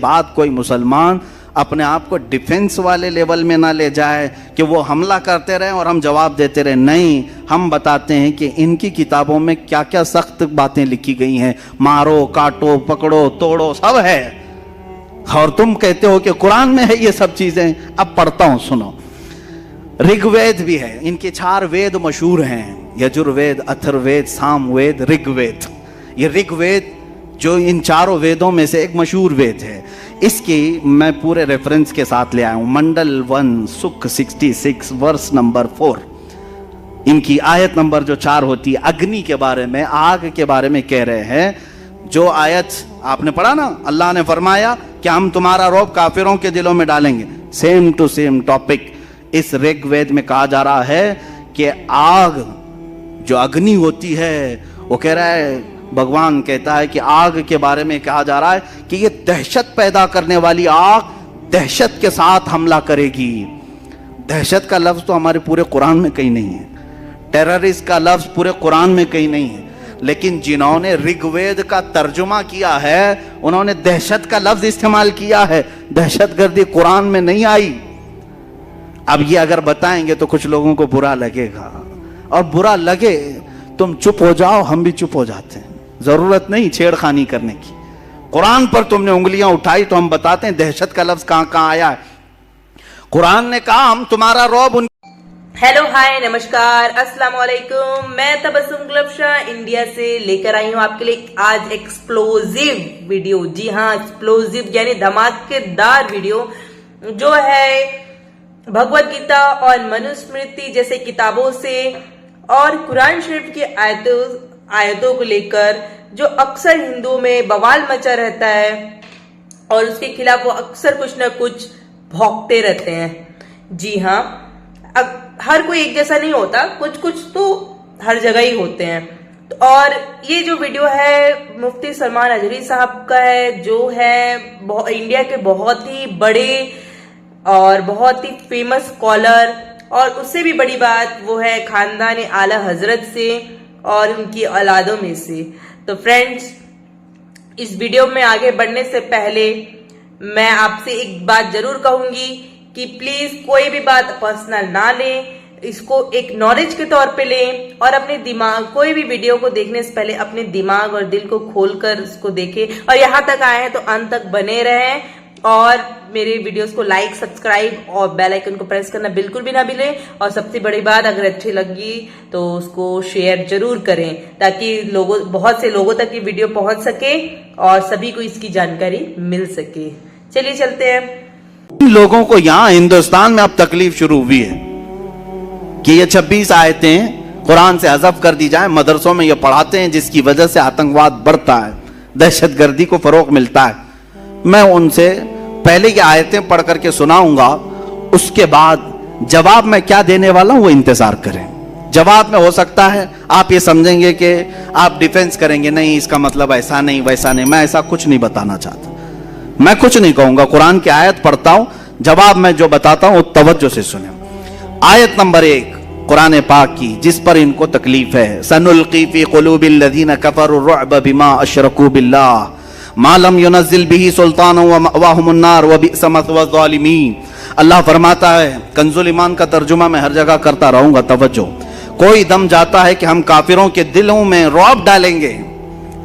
बात कोई मुसलमान अपने आप को डिफेंस वाले लेवल में ना ले जाए कि वो हमला करते रहें और हम जवाब देते रहें। नहीं, हम बताते हैं कि इनकी किताबों में क्या क्या सख्त बातें लिखी गई हैं। मारो, काटो, पकड़ो, तोड़ो, सब है। और तुम कहते हो कि कुरान में है ये सब चीजें। अब पढ़ता हूं, सुनो। ऋग्वेद भी है, इनके 4 वेद मशहूर हैं, यजुर्वेद, अथर्ववेद, सामवेद, ऋग्वेद। ये ऋग्वेद जो इन 4 वेदों में से एक मशहूर वेद है, इसकी मैं पूरे रेफरेंस के साथ ले आया हूं। मंडल 1 सुख 66 वर्स नंबर 4, इनकी आयत नंबर जो 4 होती है, अग्नि के बारे में, आग के बारे में कह रहे हैं। जो आयत आपने पढ़ा ना, अल्लाह ने फरमाया कि हम तुम्हारा रौब काफिरों के दिलों में डालेंगे। सेम टू सेम टॉपिक इस ऋग्वेद में कहा जा रहा है कि आग जो अग्नि होती है, वो कह रहा है, भगवान कहता है कि आग के बारे में कहा जा रहा है कि ये दहशत पैदा करने वाली आग दहशत के साथ हमला करेगी। दहशत का लफ्ज तो हमारे पूरे कुरान में कहीं नहीं है, टेररिस्ट का लफ्ज पूरे कुरान में कहीं नहीं है, लेकिन जिन्होंने ऋग्वेद का तर्जुमा किया है उन्होंने दहशत का लफ्ज इस्तेमाल किया है। दहशतगर्दी कुरान में नहीं आई। अब ये अगर बताएंगे तो कुछ लोगों को बुरा लगेगा, और बुरा लगे तुम चुप हो जाओ, हम भी चुप हो जाते हैं। जरूरत नहीं छेड़खानी करने की। कुरान पर तुमने उंगलियां उठाई तो हम बताते हैं दहशत का लफ्ज कहां कहां आया है। कुरान ने कहा हम तुम्हारा रौब उन... हेलो, हाय, नमस्कार, अस्सलाम वालेकुम। मैं तबस्सुम गुलबशा इंडिया से लेकर आई हूँ आपके लिए आज एक्सप्लोजिव वीडियो। जी हाँ, एक्सप्लोजिव यानी धमाकेदार वीडियो, जो है भगवत गीता और मनुस्मृति जैसे किताबों से और कुरान शरीफ की आयतों को लेकर जो अक्सर हिंदुओं में बवाल मचा रहता है और उसके खिलाफ वो अक्सर कुछ न कुछ भौंकते रहते हैं। जी हाँ, हर कोई एक जैसा नहीं होता, कुछ कुछ तो हर जगह ही होते हैं। और ये जो वीडियो है मुफ्ती सलमान अजहरी साहब का है, जो है इंडिया के बहुत ही बड़े और बहुत ही फेमस स्कॉलर, और उससे भी बड़ी बात वो है खानदान आला हजरत से और उनकी औलादों में से। तो फ्रेंड्स, इस वीडियो में आगे बढ़ने से पहले मैं आपसे एक बात जरूर कहूंगी कि प्लीज कोई भी बात पर्सनल ना लें, इसको एक नॉलेज के तौर पे लें और अपने दिमाग, कोई भी वीडियो को देखने से पहले अपने दिमाग और दिल को खोलकर उसको देखें। और यहाँ तक आए हैं तो अंत तक बने रहें और मेरे वीडियोस को लाइक, सब्सक्राइब और बेल आइकन को प्रेस करना बिल्कुल भी ना भूलें। और सबसे बड़ी बात, अगर अच्छी लगी तो उसको शेयर जरूर करें ताकि बहुत से लोगों तक ये वीडियो पहुंच सके और सभी को इसकी जानकारी मिल सके। चलिए चलते हैं। लोगों को यहाँ हिंदुस्तान में अब तकलीफ शुरू हुई है कि ये 26 आयतें कुरान से हज़फ कर दी जाए। मदरसों में ये पढ़ाते हैं, जिसकी वजह से आतंकवाद बढ़ता है, दहशतगर्दी को फरोग मिलता है। मैं उनसे पहले की आयतें पढ़ करके सुनाऊंगा, उसके बाद जवाब मैं क्या देने वाला हूं वो इंतजार करें। जवाब में हो सकता है आप ये समझेंगे कि आप डिफेंस करेंगे, नहीं इसका मतलब ऐसा नहीं वैसा नहीं। मैं ऐसा कुछ नहीं बताना चाहता, मैं कुछ नहीं कहूंगा। कुरान की आयत पढ़ता हूं, जवाब मैं जो बताता हूं तवज्जो से सुने। आयत नंबर 1 कुरान पाक की, जिस पर इनको तकलीफ है। सनुल्की फी कुलूबिल लज़ीना कफरु रुअब बिमा अशरकू बिल्लाह मा लम युनज़्ज़िल बिही सुल्तान व मअवाहुमुन नार व बि'स मथवा ज़ालिमीन। अल्लाह फरमाता है, कंजुल ईमान का तर्जुमा मैं हर जगह करता रहूंगा, तवज्जो। कोई दम जाता है कि हम काफिरों के दिलों में रौब डालेंगे,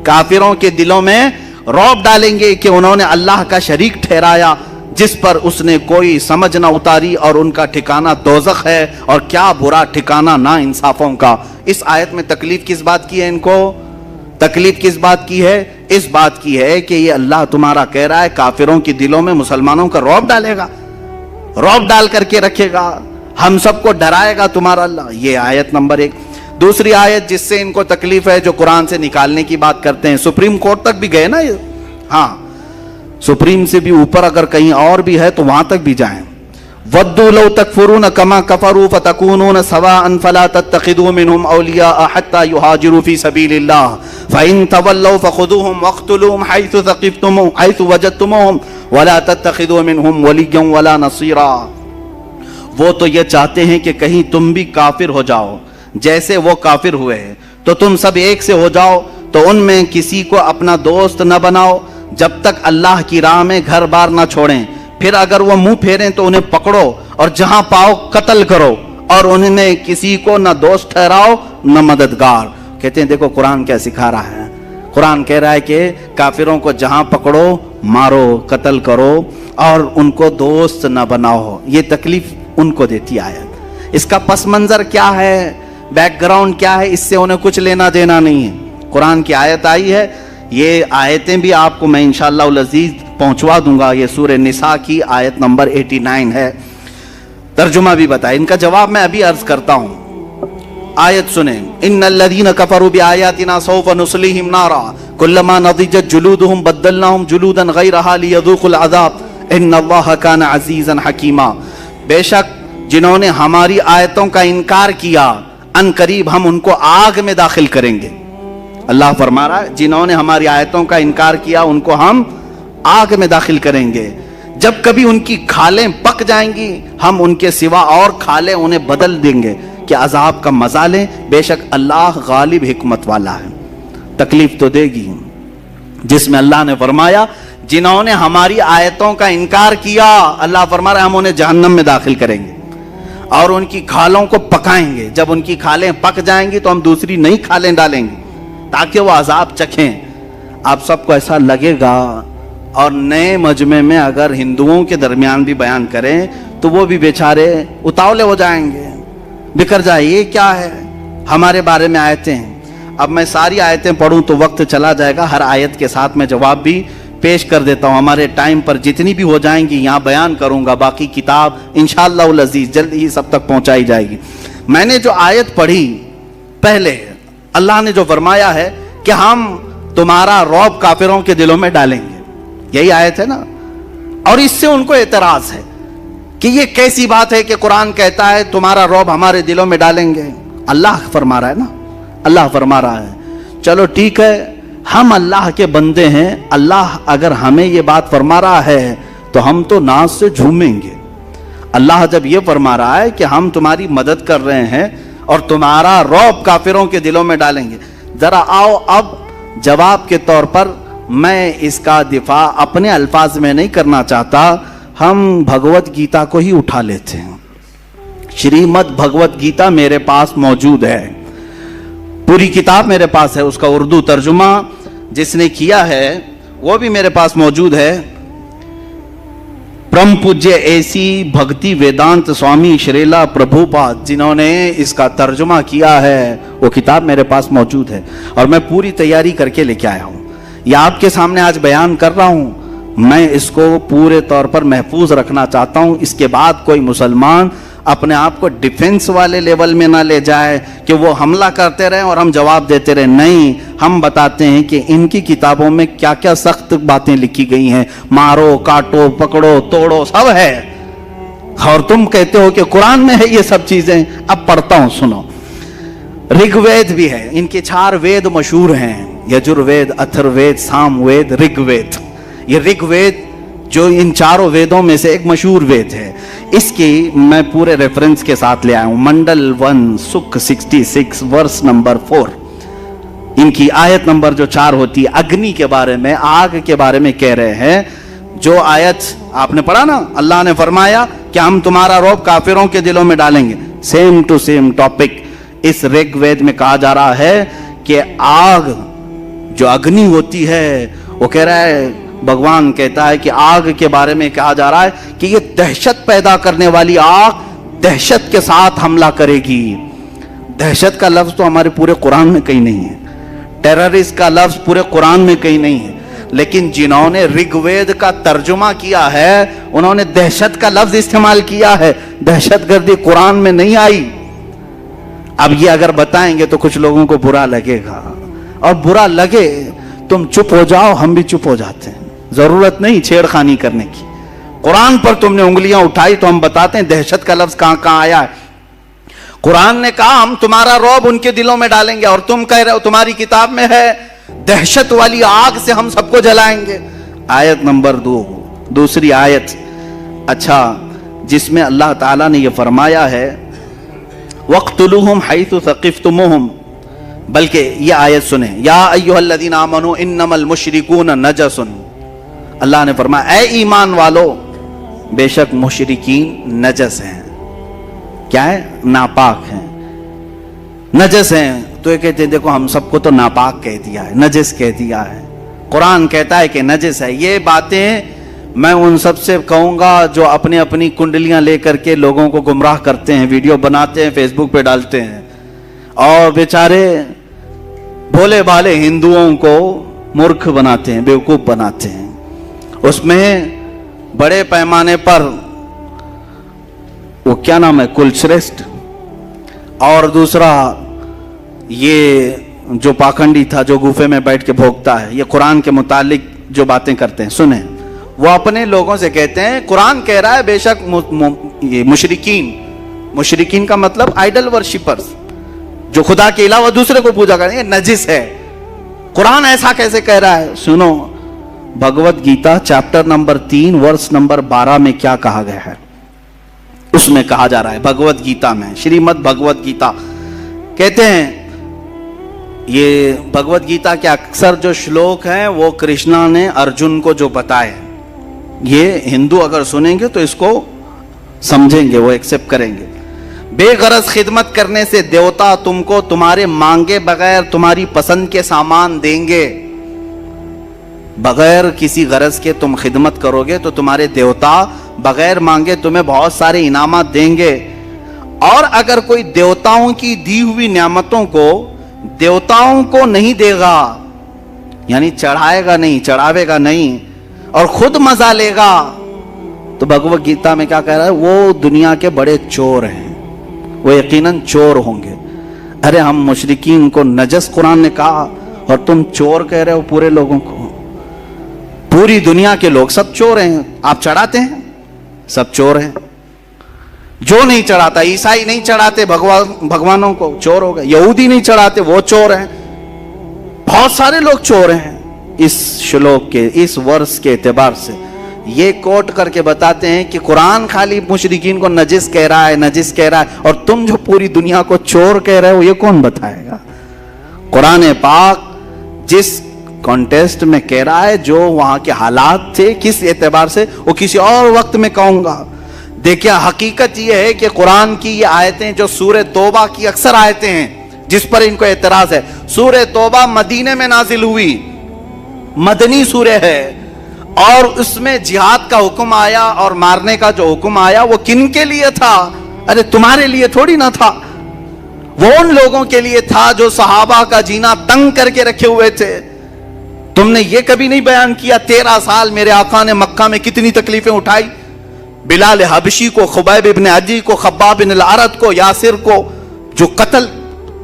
काफिरों के दिलों में रौब डालेंगे कि उन्होंने अल्लाह का शरीक ठहराया जिस पर उसने कोई समझ ना उतारी, और उनका ठिकाना दोज़ख है, और क्या बुरा ठिकाना ना इंसाफों का। इस आयत में तकलीफ किस बात की है इनको? तकलीफ किस बात की है? इस बात की है कि ये अल्लाह तुम्हारा कह रहा है काफिरों के दिलों में मुसलमानों का रौब डालेगा, रौब डाल करके रखेगा, हम सबको डराएगा तुम्हारा अल्लाह। ये आयत नंबर 1। दूसरी आयत जिससे इनको तकलीफ है, जो कुरान से निकालने की बात करते हैं, सुप्रीम कोर्ट तक भी गए ना ये, हाँ, सुप्रीम से भी ऊपर अगर कहीं और भी है तो वहां तक भी जाएं। वद्दू लौ तकफुरून कमा कफरू फतकूनून सवाअन फला तत्तखिदू मिनहुम औलिया हत्ता युहाजिरू फी सबीलिल्लाह फइन तवल्लौ फखुदूहुम वक्तुलूहुम हैथु तक़िफ्तुमुहुम हैथु वजदतुमुहुम वला तत्तखिदू मिनहुम वलिय्यन वला नसीरा। वो तो ये चाहते हैं कि कहीं तुम भी काफिर हो जाओ जैसे वो काफिर हुए, तो तुम सब एक से हो जाओ, तो उनमें किसी को अपना दोस्त न बनाओ, जब तक अल्लाह की राह में घर बार ना छोड़ें, फिर अगर वो मुंह फेरें तो उन्हें पकड़ो और जहां पाओ कत्ल करो, और उन्हें किसी को न दोस्त ठहराओ न मददगार। कहते हैं देखो कुरान क्या सिखा रहा है। कुरान कह रहा है कि काफिरों को जहां पकड़ो मारो, कत्ल करो और उनको दोस्त न बनाओ। ये तकलीफ उनको देती आयत। इसका पस मंजर क्या है, बैकग्राउंड क्या है, इससे उन्हें कुछ लेना देना नहीं है। कुरान की आयत आई है, ये आयतें भी आपको मैं इंशाअल्लाह उल अजीज पहुंचवा दूंगा। ये सूरह निसा की आयत नंबर 89 है। तर्जुमा भी बताए, इनका जवाब मैं अभी अर्ज करता हूं। आयत सुने, इन्नल्लज़ीना कफरू बिआयातिना सौफ़ नुस्लिहिम नारा कुल्लमा नज़िजत जुलूदुहुम बद्दलनाहुम जुलूदन गैरहा लियज़ूक़ुल अज़ाब इन्नल्लाहा काना अज़ीज़न हकीमा। बेशक जिन्होंने हमारी आयतों का इनकार किया, अनकरीब हम उनको आग में दाखिल करेंगे। अल्लाह फरमा रहा है जिन्होंने हमारी आयतों का इनकार किया उनको हम आग में दाखिल करेंगे। जब कभी उनकी खालें पक जाएंगी हम उनके सिवा और खालें उन्हें बदल देंगे कि अजाब का मजा लें। बेशक अल्लाह गालिब हिकमत वाला है। तकलीफ तो देगी। जिसमें अल्लाह ने फरमाया जिन्होंने हमारी आयतों का इनकार किया, अल्लाह फरमा रहा है हम उन्हें जहन्नम में दाखिल करेंगे और उनकी खालों को पकाएंगे। जब उनकी खालें पक जाएंगी तो हम दूसरी नई खालें डालेंगे ताकि वो अजाब चखें। आप सबको ऐसा लगेगा, और नए मजमे में अगर हिंदुओं के दरमियान भी बयान करें तो वो भी बेचारे उतावले हो जाएंगे, बिखर जाए। ये क्या है, हमारे बारे में आयतें हैं। अब मैं सारी आयतें पढ़ूं तो वक्त चला जाएगा। हर आयत के साथ मैं जवाब भी पेश कर देता हूं। हमारे टाइम पर जितनी भी हो जाएंगी यहाँ बयान करूंगा। बाकी किताब इंशाअल्लाह उल अजीज जल्द ही सब तक पहुंचाई जाएगी। मैंने जो आयत पढ़ी पहले, अल्लाह ने जो फरमाया है कि हम तुम्हारा रौब काफिरों के दिलों में डालेंगे, यही आयत है ना। और इससे उनको एतराज है कि ये कैसी बात है कि कुरान कहता है तुम्हारा रौब हमारे दिलों में डालेंगे। अल्लाह फरमा रहा है ना, अल्लाह फरमा रहा है। चलो ठीक है, हम अल्लाह के बंदे हैं। अल्लाह अगर हमें ये बात फरमा रहा है तो हम तो नाज से झूमेंगे। अल्लाह जब ये फरमा रहा है कि हम तुम्हारी मदद कर रहे हैं और तुम्हारा रौब काफिरों के दिलों में डालेंगे, जरा आओ अब जवाब के तौर पर मैं इसका दिफा अपने अल्फाज में नहीं करना चाहता, हम भगवत गीता को ही उठा लेते हैं। श्रीमद् भगवत गीता मेरे पास मौजूद है, पूरी किताब मेरे पास है। उसका उर्दू तर्जुमा जिसने किया है वो भी मेरे पास मौजूद है। परम पूज्य ऐसी भक्ति वेदांत स्वामी श्रीला प्रभुपाद जिन्होंने इसका तर्जुमा किया है, वो किताब मेरे पास मौजूद है और मैं पूरी तैयारी करके लेके आया हूं। ये आपके सामने आज बयान कर रहा हूं। मैं इसको पूरे तौर पर महफूज रखना चाहता हूं। इसके बाद कोई मुसलमान अपने आप को डिफेंस वाले लेवल में ना ले जाए कि वो हमला करते रहे और हम जवाब देते रहे। नहीं, हम बताते हैं कि इनकी किताबों में क्या क्या सख्त बातें लिखी गई हैं। मारो, काटो, पकड़ो, तोड़ो, सब है। और तुम कहते हो कि कुरान में है ये सब चीजें। अब पढ़ता हूं, सुनो। ऋग्वेद भी है। इनके 4 वेद मशहूर हैं, यजुर्वेद, अथर्ववेद, सामवेद, ऋग्वेद। ये ऋग्वेद जो इन 4 वेदों में से एक मशहूर वेद है, इसकी मैं पूरे रेफरेंस के साथ ले आया हूं। मंडल 1 सुख 66 वर्स नंबर 4। इनकी आयत नंबर जो 4 होती है, अग्नि के बारे में, आग के बारे में कह रहे हैं। जो आयत आपने पढ़ा ना, अल्लाह ने फरमाया कि हम तुम्हारा रौब काफिरों के दिलों में डालेंगे। सेम टू सेम टॉपिक इस ऋग्वेद में कहा जा रहा है कि आग जो अग्नि होती है, वो कह रहा है, भगवान कहता है कि आग के बारे में कहा जा रहा है कि ये दहशत पैदा करने वाली आग दहशत के साथ हमला करेगी। दहशत का लफ्ज तो हमारे पूरे कुरान में कहीं नहीं है, टेररिस्ट का लफ्ज पूरे कुरान में कहीं नहीं है, लेकिन जिन्होंने ऋग्वेद का तर्जुमा किया है उन्होंने दहशत का लफ्ज इस्तेमाल किया है। दहशतगर्दी कुरान में नहीं आई। अब ये अगर बताएंगे तो कुछ लोगों को बुरा लगेगा, और बुरा लगे तुम चुप हो जाओ, हम भी चुप हो जाते हैं। जरूरत नहीं छेड़खानी करने की। कुरान पर तुमने उंगलियां उठाई तो हम बताते हैं दहशत का लफ्ज कहां कहां आया है। कुरान ने कहा हम तुम्हारा रौब उनके दिलों में डालेंगे, और तुम कह रहे हो तुम्हारी किताब में है दहशत वाली आग से हम सबको जलाएंगे। आयत नंबर 2, दूसरी आयत, अच्छा, जिसमें अल्लाह ताला ने यह फरमाया है वक्तुलूहुम हैसु सक़िफ्तुमूहुम। बल्कि यह आयत सुने, या अय्युहल्लज़ीना आमनू इन्नमल मुशरिकून नजसुन। اللہ نے فرمایا اے ایمان والو बेशक मुशरिकीन नजस हैं। क्या है? नापाक हैं, नजस हैं। तो ये कहते हैं देखो हम सबको तो नापाक कह दिया है, नजस कह दिया है, कुरान कहता है कि नजस है। ये बातें मैं उन सब से कहूंगा जो अपने अपनी कुंडलियां लेकर के लोगों को गुमराह करते हैं, वीडियो बनाते हैं, फेसबुक पे डालते हैं और बेचारे भोले भाले हिंदुओं को मूर्ख बनाते हैं, बेवकूफ बनाते हैं। उसमें बड़े पैमाने पर वो क्या नाम है, कुलश्रेष्ठ, और दूसरा ये जो पाखंडी था जो गुफे में बैठ के भोगता है, ये कुरान के मुतालिक जो बातें करते हैं सुने, वो अपने लोगों से कहते हैं कुरान कह रहा है बेशक ये मुशरिकीन का मतलब आइडल वर्शिपर्स, जो खुदा के अलावा दूसरे को पूजा करें, ये नजिस है। कुरान ऐसा कैसे कह रहा है? सुनो, Bhagavad Gita chapter number 3 verse number 12 में क्या कहा गया है। उसमें कहा जा रहा है, भगवत गीता में, श्रीमद् भगवत गीता कहते हैं, ये भगवत गीता के अक्सर जो श्लोक हैं वो कृष्णा ने अर्जुन को जो बताए, ये हिंदू अगर सुनेंगे तो इसको समझेंगे, वो एक्सेप्ट करेंगे। बेगरज खिदमत करने से देवता तुमको तुम्हारे मांगे बगैर तुम्हारी पसंद के सामान देंगे। बगैर किसी गरज के तुम खिदमत करोगे तो तुम्हारे देवता बगैर मांगे तुम्हें बहुत सारे इनामात देंगे। और अगर कोई देवताओं की दी हुई नियामतों को देवताओं को नहीं देगा, यानी चढ़ाएगा नहीं, चढ़ावेगा नहीं और खुद मजा लेगा, तो भगवत गीता में क्या कह रहा है, वो दुनिया के बड़े चोर हैं, वो यकीनन चोर होंगे। अरे हम मुशरिकीन को नजस कुरान ने कहा और तुम चोर कह रहे हो पूरे लोगों को। पूरी दुनिया के लोग सब चोर हैं। आप चढ़ाते हैं, सब चोर हैं। जो नहीं चढ़ाता, ईसाई नहीं चढ़ाते भगवानों को, चोर हो गए। यहूदी नहीं चढ़ाते, वो चोर हैं। बहुत सारे लोग चोर हैं। इस श्लोक के, इस वर्ष के एतबार से ये कोट करके बताते हैं कि कुरान खाली मुशरिकीन को नजिस कह रहा है, नजिस कह रहा है, और तुम जो पूरी दुनिया को चोर कह रहे हो, ये कौन बताएगा? कुरान पाक जिस कॉन्टेस्ट में कह रहा है, जो वहां के हालात थे, किस एतबार से, वो किसी और वक्त में कहूंगा। देखिए हकीकत ये है कि कुरान की ये आयतें जो सूरह तौबा की अक्सर आयतें हैं जिस पर इनको एतराज है, सूरह तौबा मदीने में नाजिल हुई, मदनी सूरह है, और उसमें जिहाद का हुक्म आया और मारने का जो हुक्म आया वो किन के लिए था? अरे तुम्हारे लिए थोड़ी ना था, वो उन लोगों के लिए था जो सहाबा का जीना तंग करके रखे हुए थे। तुमने ये कभी नहीं बयान किया 13 साल मेरे आका ने मक्का में कितनी तकलीफें उठाई, बिलाल हबशी को, खुबैब इब्न अदी को, खब्बाब बिन अल-अरत को, यासिर को, जो कत्ल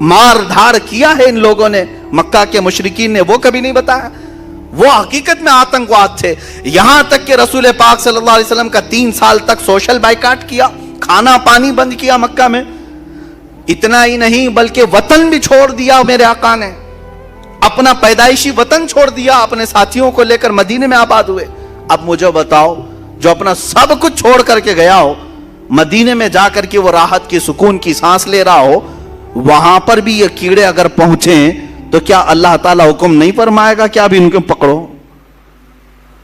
मार धाड़ किया है इन लोगों ने, मक्का के मुशरिकीन ने, वो कभी नहीं बताया। वो हकीकत में आतंकवाद थे। यहां तक कि रसूल पाक सल्लल्लाहु अलैहि वसल्लम का 3 साल तक सोशल बाइकाट किया, खाना पानी बंद किया मक्का में। इतना ही नहीं बल्कि वतन भी छोड़ दिया मेरे आका ने, अपना पैदाइशी वतन छोड़ दिया, अपने साथियों को लेकर मदीने में आबाद हुए। अब मुझे बताओ, जो अपना सब कुछ छोड़ करके गया हो, मदीने में जाकर के वो राहत की, सुकून की सांस ले रहा हो, वहां पर भी ये कीड़े अगर पहुंचे तो क्या अल्लाह ताला हुक्म नहीं फरमाएगा कि आप इनको पकड़ो?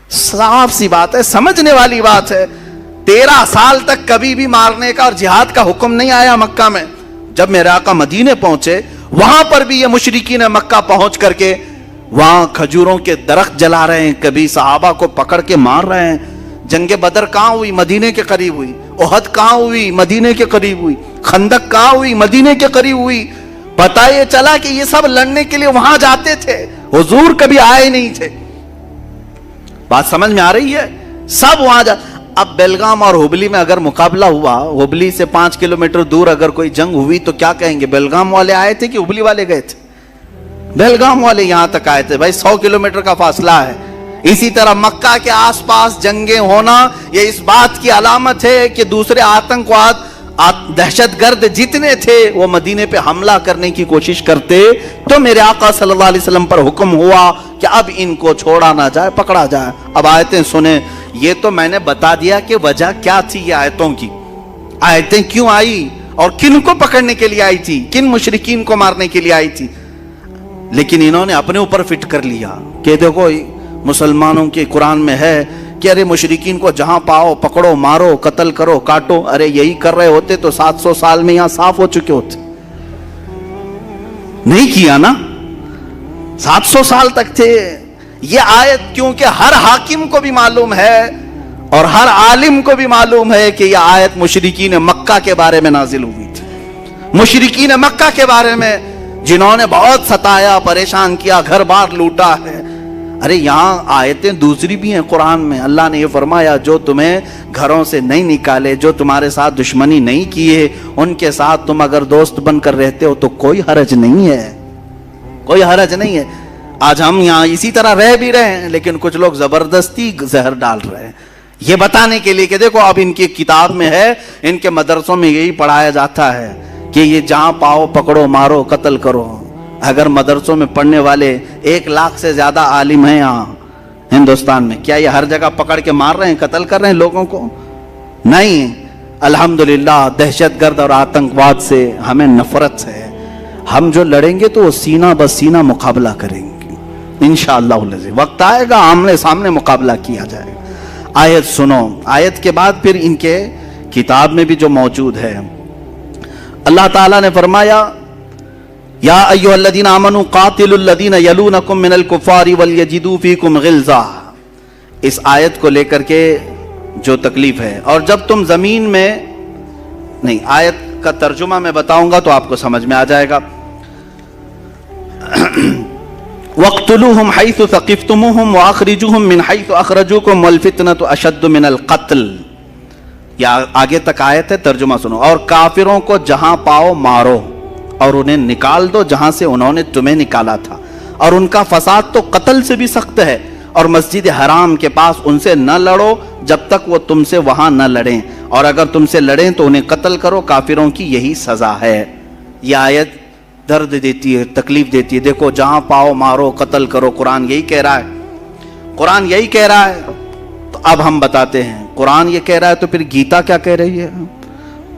साफ सी बात है, समझने वाली बात है। 13 साल तक कभी भी मारने का और जिहाद का हुक्म नहीं आया मक्का में। जब मेरे आका मदीने पहुंचे, वहां पर भी ये मुशरिकीन मक्का पहुंच करके वहां खजूरों के दरख्त जला रहे हैं, कभी सहाबा को पकड़ के मार रहे हैं। जंगे बदर कहां हुई? मदीने के करीब हुई। ओहद कहां हुई? मदीने के करीब हुई। खंदक कहां हुई? मदीने के करीब हुई। पता ये चला कि ये सब लड़ने के लिए वहां जाते थे, हुजूर कभी आए नहीं थे। बात समझ में आ रही है? सब वहां जा। अब बेलगाम और हुबली में अगर मुकाबला हुआ, हुबली से 5 किलोमीटर दूर अगर कोई जंग हुई तो क्या कहेंगे? बेलगाम वाले आए थे कि हुबली वाले गए थे? बेलगाम वाले यहां तक आए थे। भाई 100 किलोमीटर का फासला है। इसी तरह मक्का के आसपास जंगें होना ये इस बात की अलामत है कि दूसरे आतंकवाद, दहशतगर्द जितने थे वो मदीने पे हमला करने की कोशिश करते। तो मेरे आका सल्लल्लाहु अलैहि वसल्लम पर हुक्म हुआ कि अब इनको छोड़ा ना जाए, पकड़ा जाए। अब आयतें सुने। ये तो मैंने बता दिया कि वजह क्या थी ये आयतों की, आयतें क्यों आई और किन को पकड़ने के लिए आई थी, किन मुशरिकीन को मारने के लिए आई थी। लेकिन इन्होंने अपने ऊपर फिट कर लिया कि देखो मुसलमानों के कुरान में है कि अरे मुशरिकीन को जहां पाओ पकड़ो, मारो, कत्ल करो, काटो। अरे यही कर रहे होते तो 700 साल में यहां साफ हो चुके होते। नहीं किया ना, 700 साल तक थे। ये आयत क्योंकि हर हाकिम को भी मालूम है और हर आलिम को भी मालूम है कि यह आयत मुशरिकीन मक्का के बारे में नाजिल हुई थी। मुशरिकीन मक्का के बारे में जिन्होंने बहुत सताया, परेशान किया, घर बार लूटा है। अरे यहां आयतें दूसरी भी हैं कुरान में। अल्लाह ने यह फरमाया, जो तुम्हें घरों से नहीं निकाले, जो तुम्हारे साथ दुश्मनी नहीं किए, उनके साथ तुम अगर दोस्त बनकर रहते हो तो कोई हरज नहीं है, कोई हरज नहीं है। आज हम यहां इसी तरह रह भी रहे हैं, लेकिन कुछ लोग जबरदस्ती जहर डाल रहे हैं, ये बताने के लिए कि देखो अब इनकी किताब में है, इनके मदरसों में यही पढ़ाया जाता है कि ये जहां पाओ पकड़ो, मारो, कत्ल करो। अगर मदरसों में पढ़ने वाले 1 लाख से ज्यादा आलिम हैं यहाँ हिंदुस्तान में, क्या ये हर जगह पकड़ के मार रहे हैं, कत्ल कर रहे हैं लोगों को? नहीं। अल्हम्दुलिल्लाह दहशतगर्द और आतंकवाद से हमें नफरत है। हम जो लड़ेंगे तो वो सीना ब सीना मुकाबला करेंगे इंशाअल्लाह। वक्त आएगा आमने सामने मुकाबला किया जाएगा। आयत सुनो। आयत के बाद फिर इनके किताब में भी जो मौजूद है, अल्लाह ताला ने फरमाया, या अय्युहल्लज़ीना आमनू कातिलुल्लज़ीना यलूनकुम मिनल कुफ़ारि वल यजिदू फ़ीकुम ग़िल्ज़ा। इस आयत को लेकर के जो तकलीफ है, और जब तुम जमीन में नहीं, आयत का तर्जुमा मैं बताऊंगा तो आपको समझ में आ जाएगा। वक़्तुलूहुम हैसु सक़िफ़्तुमूहुम व अख़रिजूहुम मिन हैसु अख़रजूकुम वल फ़ितनतु अशद्दु मिनल क़त्ल। या आगे तक आयत है, तर्जुमा सुनो। और काफिरों को जहां पाओ मारो और उन्हें निकाल दो जहां से उन्होंने तुम्हें निकाला था, और उनका फसाद तो कत्ल से भी सख्त है। और मस्जिद हराम के पास उनसे न लड़ो जब तक वो तुमसे वहां न लड़ें, और अगर तुमसे लड़ें तो उन्हें कत्ल करो, काफिरों की यही सजा है। यह आयत दर्द देती है, तकलीफ देती है। देखो जहां पाओ मारो, कत्ल करो, कुरान यही कह रहा है, कुरान यही कह रहा है। तो अब हम बताते हैं, कुरान ये कह रहा है तो फिर गीता क्या कह रही है?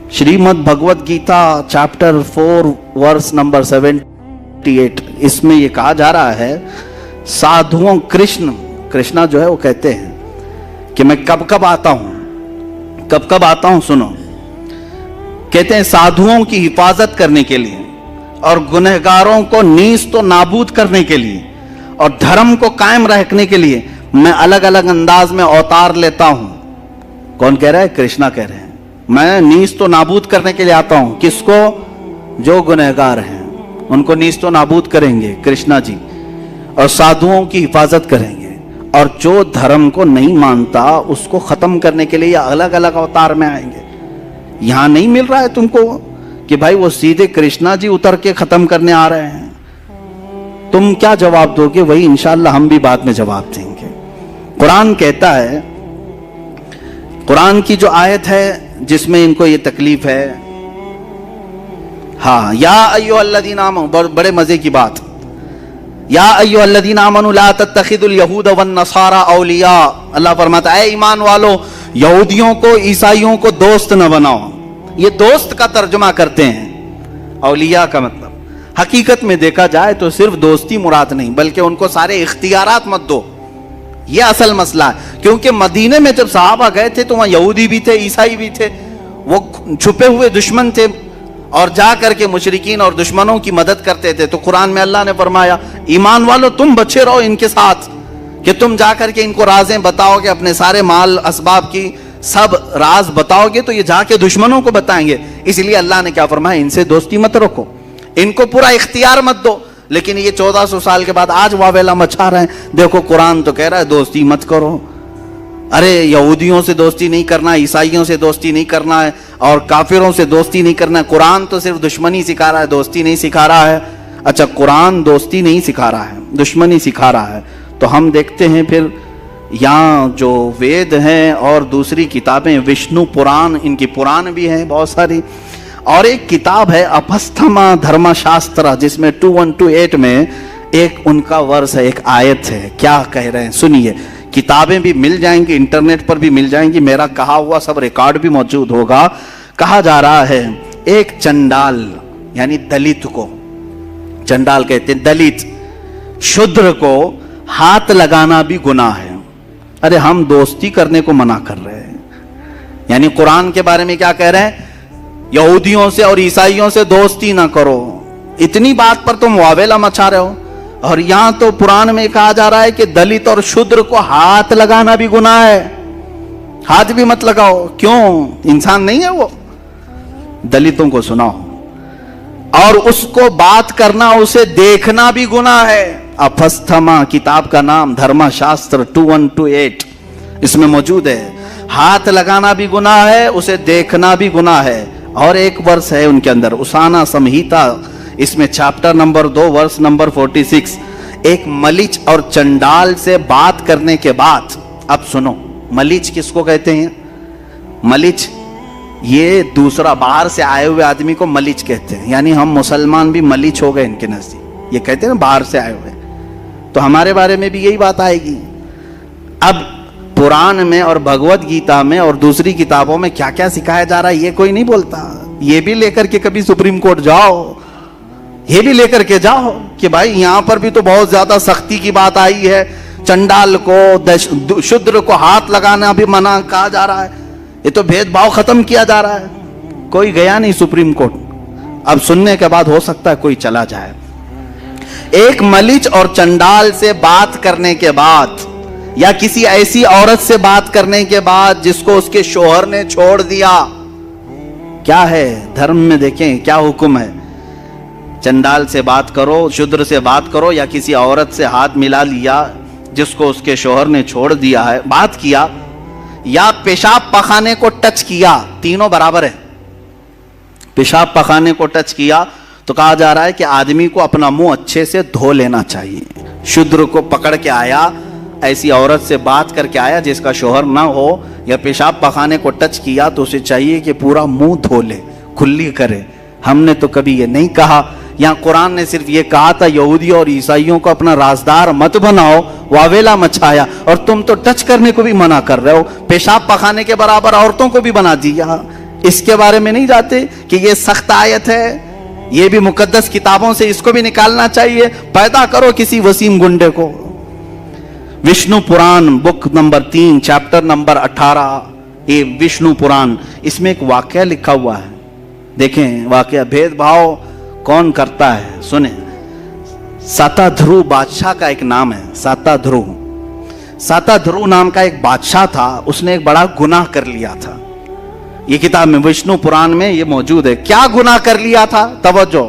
श्रीमद् भगवत गीता चैप्टर 4 वर्स नंबर 78, इसमें ये कहा जा रहा है, साधुओं, कृष्णा जो है वो कहते हैं कि मैं कब कब आता हूं, कब कब आता हूं, सुनो। कहते हैं साधुओं की हिफाजत करने के लिए और गुनहगारों को नीस तो नाबूद करने के लिए और धर्म को कायम रखने के लिए मैं अलग अलग अंदाज में अवतार लेता हूं। कौन कह रहा है? कृष्णा कह रहे हैं, मैं नीस तो नाबूद करने के लिए आता हूं। किसको? जो गुनहगार हैं उनको नीस तो नाबूद करेंगे कृष्णा जी, और साधुओं की हिफाजत करेंगे, और जो धर्म को नहीं मानता उसको खत्म करने के लिए अलग अलग अवतार में आएंगे। यहां नहीं मिल रहा है तुमको कि भाई वो सीधे कृष्णा जी उतर के खत्म करने आ रहे हैं, तुम क्या जवाब दोगे? वही इंशाअल्लाह हम भी बाद में जवाब देंगे। कुरान कहता है, कुरान की जो आयत है जिसमें इनको ये तकलीफ है, हाँ, या अय्युहल्लज़ीना आमनू, बड़े मजे की बात, या अय्युहल्लज़ीना आमनू ला तत्तखिदुल यहूद वन नसारा औलिया। अल्लाह फरमाता है, ईमान वालों, यहूदियों को, ईसाइयों को दोस्त न बनाओ। ये दोस्त का तर्जुमा करते हैं, औलिया का मतलब हकीकत में देखा जाए तो सिर्फ दोस्ती मुराद नहीं, बल्कि उनको सारे इख्तियारात मत दो। ये असल मसला है, क्योंकि मदीने में जब सहाबा गए थे तो वहां यहूदी भी थे, ईसाई भी थे, वो छुपे हुए दुश्मन थे और जा करके मुशरिकीन और दुश्मनों की मदद करते थे। तो कुरान में अल्लाह ने फरमाया, ईमान वालों तुम बचे रहो इनके साथ, कि तुम जा करके इनको राजें बताओगे, अपने सारे माल असबाब की सब राज बताओगे तो ये जाके दुश्मनों को बताएंगे। इसलिए अल्लाह ने क्या फरमाया, इनसे दोस्ती मत रखो, इनको पूरा इख्तियार मत दो। लेकिन ये 1400 साल के बाद आज वावेला मचा रहे हैं। देखो कुरान तो कह रहा है दोस्ती मत करो। अरे यहूदियों से दोस्ती नहीं करना, ईसाइयों से दोस्ती नहीं करना है, और काफिरों से दोस्ती नहीं करना है। कुरान तो सिर्फ दुश्मनी सिखा रहा है, दोस्ती नहीं सिखा रहा है। अच्छा, कुरान दोस्ती नहीं सिखा रहा है, दुश्मनी सिखा रहा है। तो हम देखते हैं फिर यहाँ जो वेद हैं और दूसरी किताबें, विष्णु पुराण, इनकी पुराण भी हैं बहुत सारी, और एक किताब है अपस्थमा धर्मशास्त्र, जिसमें 2128 में एक उनका वर्ष है, एक आयत है। क्या कह रहे हैं सुनिए। किताबें भी मिल जाएंगी, इंटरनेट पर भी मिल जाएंगी, मेरा कहा हुआ सब रिकॉर्ड भी मौजूद होगा। कहा जा रहा है, एक चंडाल यानी दलित को, चंडाल कहते हैं दलित, शूद्र को हाथ लगाना भी गुनाह है। अरे हम दोस्ती करने को मना कर रहे हैं, यानी कुरान के बारे में क्या कह रहे हैं? यहूदियों से और ईसाइयों से दोस्ती ना करो। इतनी बात पर तुम वावेला मचा रहे हो। और यहां तो पुराण में कहा जा रहा है कि दलित और शूद्र को हाथ लगाना भी गुनाह है। हाथ भी मत लगाओ। क्यों? इंसान नहीं है वो? दलितों को सुनाओ और उसको बात करना, उसे देखना भी गुनाह है। अफस्थमा किताब का नाम, धर्मशास्त्र 2128 इसमें मौजूद है। हाथ लगाना भी गुनाह है, उसे देखना भी गुनाह है। और एक वर्ष है उनके अंदर, उसाना संहिता, इसमें चैप्टर नंबर 2 वर्ष नंबर 46, एक मलीच और चंडाल से बात करने के बाद, अब सुनो, मलीच किसको कहते हैं? मलीच ये दूसरा बाहर से आए हुए आदमी को मलीच कहते हैं। यानी हम मुसलमान भी मलीच हो गए इनके नजदीक। ये कहते हैं ना बाहर से आए हुए, तो हमारे बारे में भी यही बात आएगी। अब पुराण में और भगवत गीता में और दूसरी किताबों में क्या क्या सिखाया जा रहा है ये कोई नहीं बोलता। ये भी लेकर के कभी सुप्रीम कोर्ट जाओ, ये भी लेकर के जाओ कि भाई यहां पर भी तो बहुत ज्यादा सख्ती की बात आई है। चंडाल को, शूद्र को हाथ लगाना भी मना कहा जा रहा है। ये तो भेदभाव खत्म किया जा रहा है। कोई गया नहीं सुप्रीम कोर्ट। अब सुनने के बाद हो सकता है कोई चला जाए। एक मलीच और चंडाल से बात करने के बाद, या किसी ऐसी औरत से बात करने के बाद जिसको उसके शोहर ने छोड़ दिया, क्या है धर्म में? देखें क्या हुक्म है। चंडाल से बात करो, शूद्र से बात करो, या किसी औरत से हाथ मिला लिया जिसको उसके शोहर ने छोड़ दिया है, बात किया, या पेशाब पखाने को टच किया, तीनों बराबर है। पेशाब पखाने को टच किया तो कहा जा रहा है कि आदमी को अपना मुंह अच्छे से धो लेना चाहिए। शूद्र को पकड़ के आया, ऐसी औरत से बात करके आया जिसका शोहर ना हो, या पेशाब पखाने को टच किया तो उसे चाहिए कि पूरा मुंह धो ले, खुली करे। हमने तो कभी ये नहीं कहा। यहाँ कुरान ने सिर्फ ये कहा था यहूदियों और ईसाइयों को अपना राजदार मत बनाओ, वावेला मचाया। और तुम तो टच करने को भी मना कर रहे हो, पेशाब पखाने के बराबर औरतों को भी बना दिया। इसके बारे में नहीं जाते कि ये सख्त आयत है, ये भी मुकद्दस किताबों से, इसको भी निकालना चाहिए। पैदा करो किसी वसीम गुंडे को। विष्णु पुराण बुक नंबर 3 चैप्टर नंबर 18, ये विष्णु पुराण, इसमें एक वाक्य लिखा हुआ है। देखें वाक्य, भेदभाव कौन करता है? सुने, साताध्रुव बादशाह का एक नाम है, साताध्रुव। साताध्रुव नाम का एक बादशाह था, उसने एक बड़ा गुनाह कर लिया था। ये किताब में विष्णु पुराण में ये मौजूद है। क्या गुनाह कर लिया था? तवज्जो,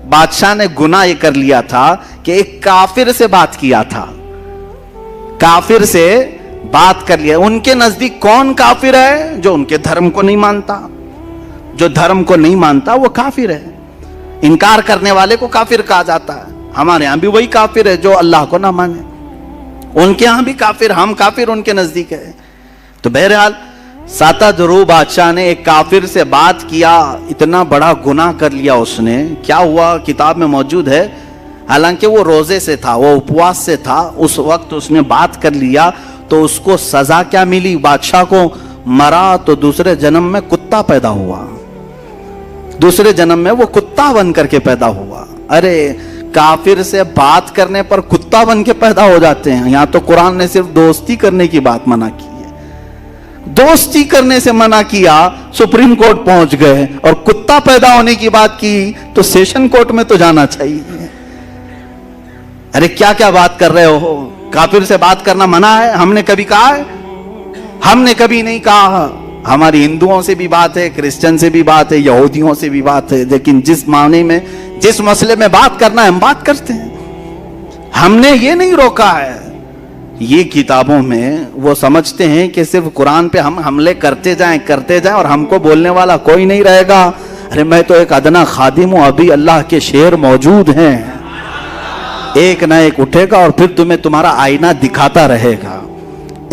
बादशाह ने गुनाह ये कर लिया था कि एक काफिर से बात किया था। काफिर से बात कर लिया। उनके नजदीक कौन काफिर है? जो उनके धर्म को नहीं मानता। जो धर्म को नहीं मानता वो काफिर है। इनकार करने वाले को काफिर कहा जाता है। हमारे यहां भी वही काफिर है जो अल्लाह को ना माने। उनके यहां भी काफिर, हम काफिर उनके नजदीक है। तो बहरहाल साताध्रुव बादशाह ने एक काफिर से बात किया, इतना बड़ा गुनाह कर लिया उसने। क्या हुआ किताब में मौजूद है। हालांकि वो रोजे से था, वो उपवास से था, उस वक्त उसने बात कर लिया तो उसको सजा क्या मिली? बादशाह को मरा तो दूसरे जन्म में कुत्ता पैदा हुआ। दूसरे जन्म में वो कुत्ता बन करके पैदा हुआ। अरे काफिर से बात करने पर कुत्ता बन के पैदा हो जाते हैं। यहां तो कुरान ने सिर्फ दोस्ती करने की बात मना की है। दोस्ती करने से मना किया, सुप्रीम कोर्ट पहुंच गए, और कुत्ता पैदा होने की बात की तो सेशन कोर्ट में तो जाना चाहिए। अरे क्या क्या बात कर रहे हो? काफिर से बात करना मना है? हमने कभी कहा है? हमने कभी नहीं कहा। हमारी हिंदुओं से भी बात है, क्रिश्चियन से भी बात है, यहूदियों से भी बात है, लेकिन जिस मामले में, जिस मसले में बात करना है हम बात करते हैं। हमने ये नहीं रोका है। ये किताबों में वो समझते हैं कि सिर्फ कुरान पे हम हमले करते जाएं और हमको बोलने वाला कोई नहीं रहेगा। अरे मैं तो एक अदना खादिम हूं, अभी अल्लाह के शेर मौजूद हैं। एक ना एक उठेगा और फिर तुम्हें तुम्हारा आईना दिखाता रहेगा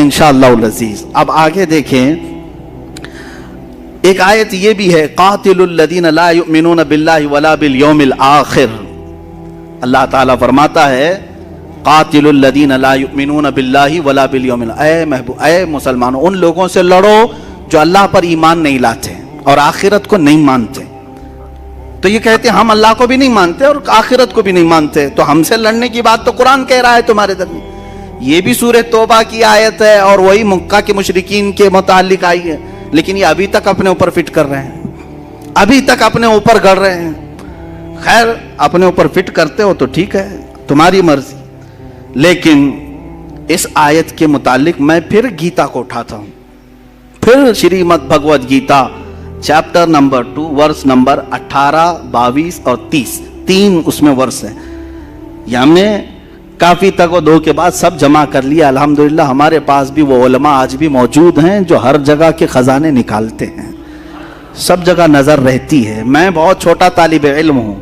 इंशाअल्लाह अज़ीज। अब आगे देखें, एक आयत ये भी है, कातिलुल लदीना ला युमिनून बिल्लाहि वला बिल यौमिल आखिर। अल्लाह ताला फरमाता है, कातिलुल लदीना ला युमिनून बिल्लाहि वला बिल यौमिल, ऐ मुसलमानों, उन लोगों से लड़ो जो अल्लाह पर ईमान नहीं लाते और आखिरत को नहीं मानते। तो ये कहते हैं हम अल्लाह को भी नहीं मानते और आखिरत को भी नहीं मानते, तो हमसे लड़ने की बात तो कुरान कह रहा है तुम्हारे दरमियान। یہ بھی سورہ توبہ کی آیت ہے اور وہی مکہ کے مشرکین کے متعلق آئی ہے، لیکن یہ ابھی تک اپنے اوپر فٹ کر رہے ہیں، ابھی تک اپنے اوپر گڑ رہے ہیں۔ خیر اپنے اوپر فٹ کرتے ہو تو ٹھیک ہے، تمہاری مرضی، لیکن اس آیت کے متعلق میں پھر گیتا کو اٹھاتا ہوں، پھر Shrimad Bhagavad Gita chapter number 2 verse number 18، 22 اور 30، 3 اس میں ورس ہیں۔ یہ ہم نے کافی تک و دو کے بعد سب جمع کر لیا، الحمدللہ ہمارے پاس بھی وہ علماء آج بھی موجود ہیں جو ہر جگہ کے خزانے نکالتے ہیں، سب جگہ نظر رہتی ہے۔ میں بہت چھوٹا طالب علم ہوں،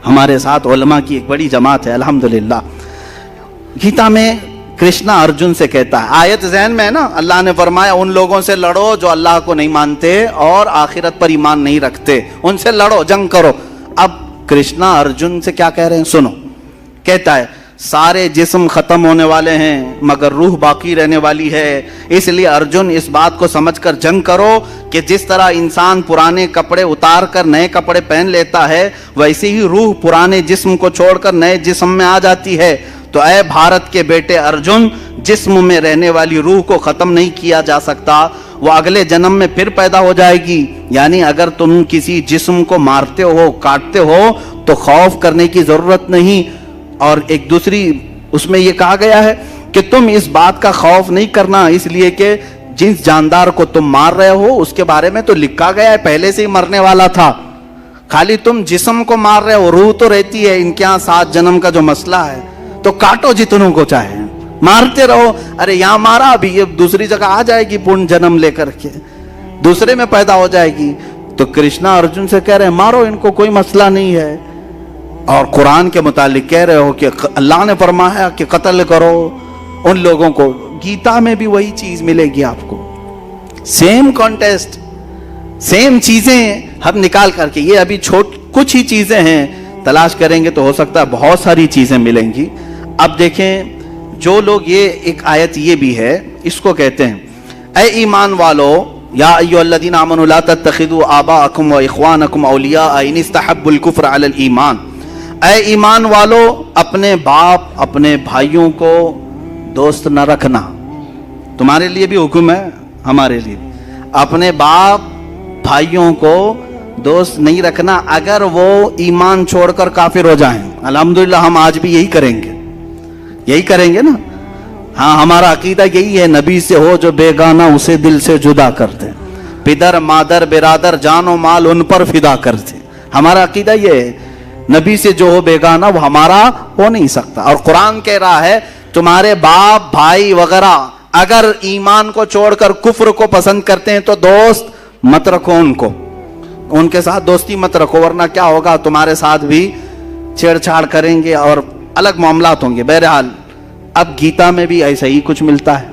ہمارے ساتھ علماء کی ایک بڑی جماعت ہے الحمدللہ۔ گیتا میں کرشنا ارجن سے کہتا ہے، آیت ذہن میں ہے نا، اللہ نے فرمایا ان لوگوں سے لڑو جو اللہ کو نہیں مانتے اور آخرت پر ایمان نہیں رکھتے، ان سے لڑو، جنگ کرو۔ اب کرشنا ارجن سے کیا کہہ رہے ہیں سنو، کہتا ہے سارے جسم ختم ہونے والے ہیں مگر روح باقی رہنے والی ہے، اس لیے ارجن اس بات کو سمجھ کر جنگ کرو کہ جس طرح انسان پرانے کپڑے اتار کر نئے کپڑے پہن لیتا ہے، ویسے ہی روح پرانے جسم کو چھوڑ کر نئے جسم میں آ جاتی ہے۔ تو اے بھارت کے بیٹے ارجن، جسم میں رہنے والی روح کو ختم نہیں کیا جا سکتا، وہ اگلے جنم میں پھر پیدا ہو جائے گی۔ یعنی اگر تم کسی جسم کو مارتے ہو، کاٹتے ہو تو خوف کرنے کی ضرورت نہیں۔ اور ایک دوسری اس میں یہ کہا گیا ہے کہ تم اس بات کا خوف نہیں کرنا، اس لیے کہ جس جاندار کو تم مار رہے ہو اس کے بارے میں تو لکھا گیا ہے پہلے سے ہی مرنے والا تھا، خالی تم جسم کو مار رہے ہو، روح تو رہتی ہے۔ ان کے یہاں 7 جنم کا جو مسئلہ ہے تو کاٹو جتنوں کو چاہے، مارتے رہو، ارے یہاں مارا ابھی یہ دوسری جگہ آ جائے گی، پورن جنم لے کر کے دوسرے میں پیدا ہو جائے گی۔ تو کرشنا ارجن سے کہہ رہے ہیں مارو ان کو، کوئی مسئلہ نہیں ہے۔ اور قرآن کے متعلق کہہ رہے ہو کہ اللہ نے فرمایا کہ قتل کرو ان لوگوں کو، گیتا میں بھی وہی چیز ملے گی آپ کو، سیم کانٹیسٹ، سیم چیزیں ہم نکال کر کے، یہ ابھی کچھ ہی چیزیں ہیں، تلاش کریں گے تو ہو سکتا ہے بہت ساری چیزیں ملیں گی۔ اب دیکھیں جو لوگ، یہ ایک آیت یہ بھی ہے، اس کو کہتے ہیں اے ایمان والو یا ایھا الذین آمنوا لا تتخذوا آباءکم واخوانکم اولیاء ان استحبوا الکفر علی الایمان، اے ایمان والو اپنے باپ اپنے بھائیوں کو دوست نہ رکھنا۔ تمہارے لیے بھی حکم ہے، ہمارے لیے، اپنے باپ بھائیوں کو دوست نہیں رکھنا اگر وہ ایمان چھوڑ کر کافر ہو جائیں۔ الحمدللہ ہم آج بھی یہی کریں گے نا، ہاں ہمارا عقیدہ یہی ہے، نبی سے ہو جو بیگانہ اسے دل سے جدا کر دے، پدر مادر برادر جان و مال ان پر فدا کر دے، ہمارا عقیدہ یہ ہے، نبی سے جو ہو بیگانہ وہ ہمارا ہو نہیں سکتا۔ اور قرآن کہہ رہا ہے تمہارے باپ بھائی وغیرہ اگر ایمان کو چھوڑ کر کفر کو پسند کرتے ہیں تو دوست مت رکھو ان کو، ان کے ساتھ دوستی مت رکھو، ورنہ کیا ہوگا تمہارے ساتھ بھی چھیڑ چھاڑ کریں گے اور الگ معاملات ہوں گے۔ بہرحال اب گیتا میں بھی ایسا ہی کچھ ملتا ہے،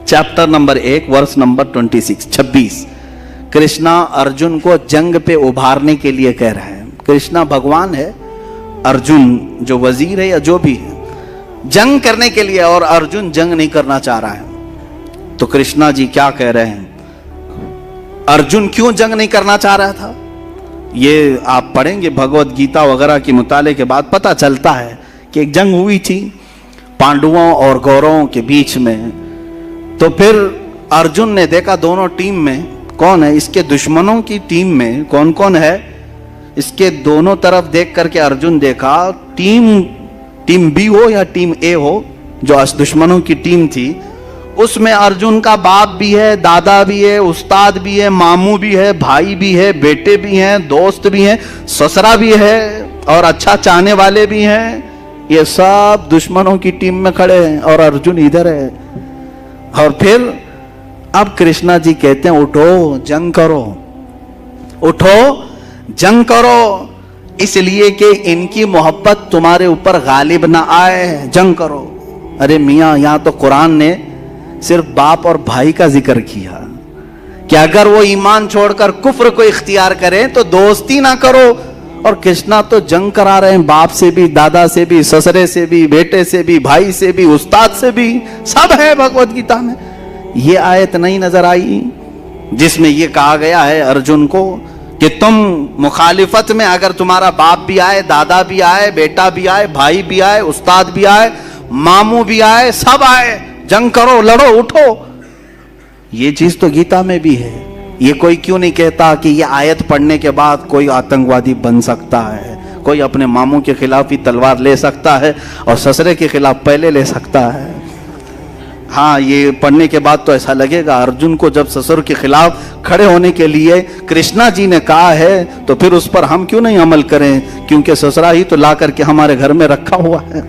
chapter number 1 verse number 26 Krishna Arjun کو جنگ پہ ابھارنے کے لیے کہہ رہا ہے۔ کرشنا بھگوان ہے، ارجن جو وزیر ہے یا جو بھی ہے، جنگ کرنے کے لیے، اور ارجن جنگ نہیں کرنا چاہ رہا ہے۔ تو کرشنا جی کیا کہہ رہے ہیں، ارجن کیوں جنگ نہیں کرنا چاہ رہا تھا؟ یہ آپ پڑھیں گے بھگوت گیتا وغیرہ کے مطالعے کے بعد پتہ چلتا ہے کہ ایک جنگ ہوئی تھی پانڈووں اور گوروں کے بیچ میں۔ تو پھر ارجن نے دیکھا دونوں ٹیم میں کون ہے، اس کے دشمنوں کی ٹیم میں کون کون ہے، اس کے دونوں طرف دیکھ کر کے ارجن دیکھا ٹیم بی ہو یا ٹیم اے ہو، جو دشمنوں کی ٹیم تھی، اس میں ارجن کا باپ بھی ہے، دادا بھی ہے، استاد بھی ہے، ماموں بھی ہے، بھائی بھی ہے، بیٹے بھی ہیں، دوست بھی ہیں، سسرا بھی ہے اور اچھا چاہنے والے بھی ہیں، یہ سب دشمنوں کی ٹیم میں کھڑے ہیں اور ارجن ادھر ہے۔ اور پھر اب کرشنا جی کہتے ہیں اٹھو جنگ کرو، اٹھو جنگ کرو، اس لیے کہ ان کی محبت تمہارے اوپر غالب نہ آئے، جنگ کرو۔ ارے میاں یہاں تو قرآن نے صرف باپ اور بھائی کا ذکر کیا کہ اگر وہ ایمان چھوڑ کر کفر کو اختیار کریں تو دوستی نہ کرو، اور کرشنا تو جنگ کرا رہے ہیں باپ سے بھی، دادا سے بھی، سسرے سے بھی، بیٹے سے بھی، بھائی سے بھی، استاد سے بھی، سب ہے بھگوت گیتا میں۔ یہ آیت نہیں نظر آئی جس میں یہ کہا گیا ہے ارجن کو کہ تم مخالفت میں اگر تمہارا باپ بھی آئے، دادا بھی آئے، بیٹا بھی آئے، بھائی بھی آئے، استاد بھی آئے، मामू भी आए, सब आए, जंग करो, लड़ो, उठो। ये चीज तो गीता में भी है। ये कोई क्यों नहीं कहता कि ये आयत पढ़ने के बाद कोई आतंकवादी बन सकता है, कोई अपने मामू के खिलाफ ही तलवार ले सकता है और ससुरे के खिलाफ पहले ले सकता है। हाँ, ये पढ़ने के बाद तो ऐसा लगेगा, अर्जुन को जब ससुर के खिलाफ खड़े होने के लिए कृष्णा जी ने कहा है तो फिर उस पर हम क्यों नहीं अमल करें, क्योंकि ससुरा ही तो ला करके हमारे घर में रखा हुआ है।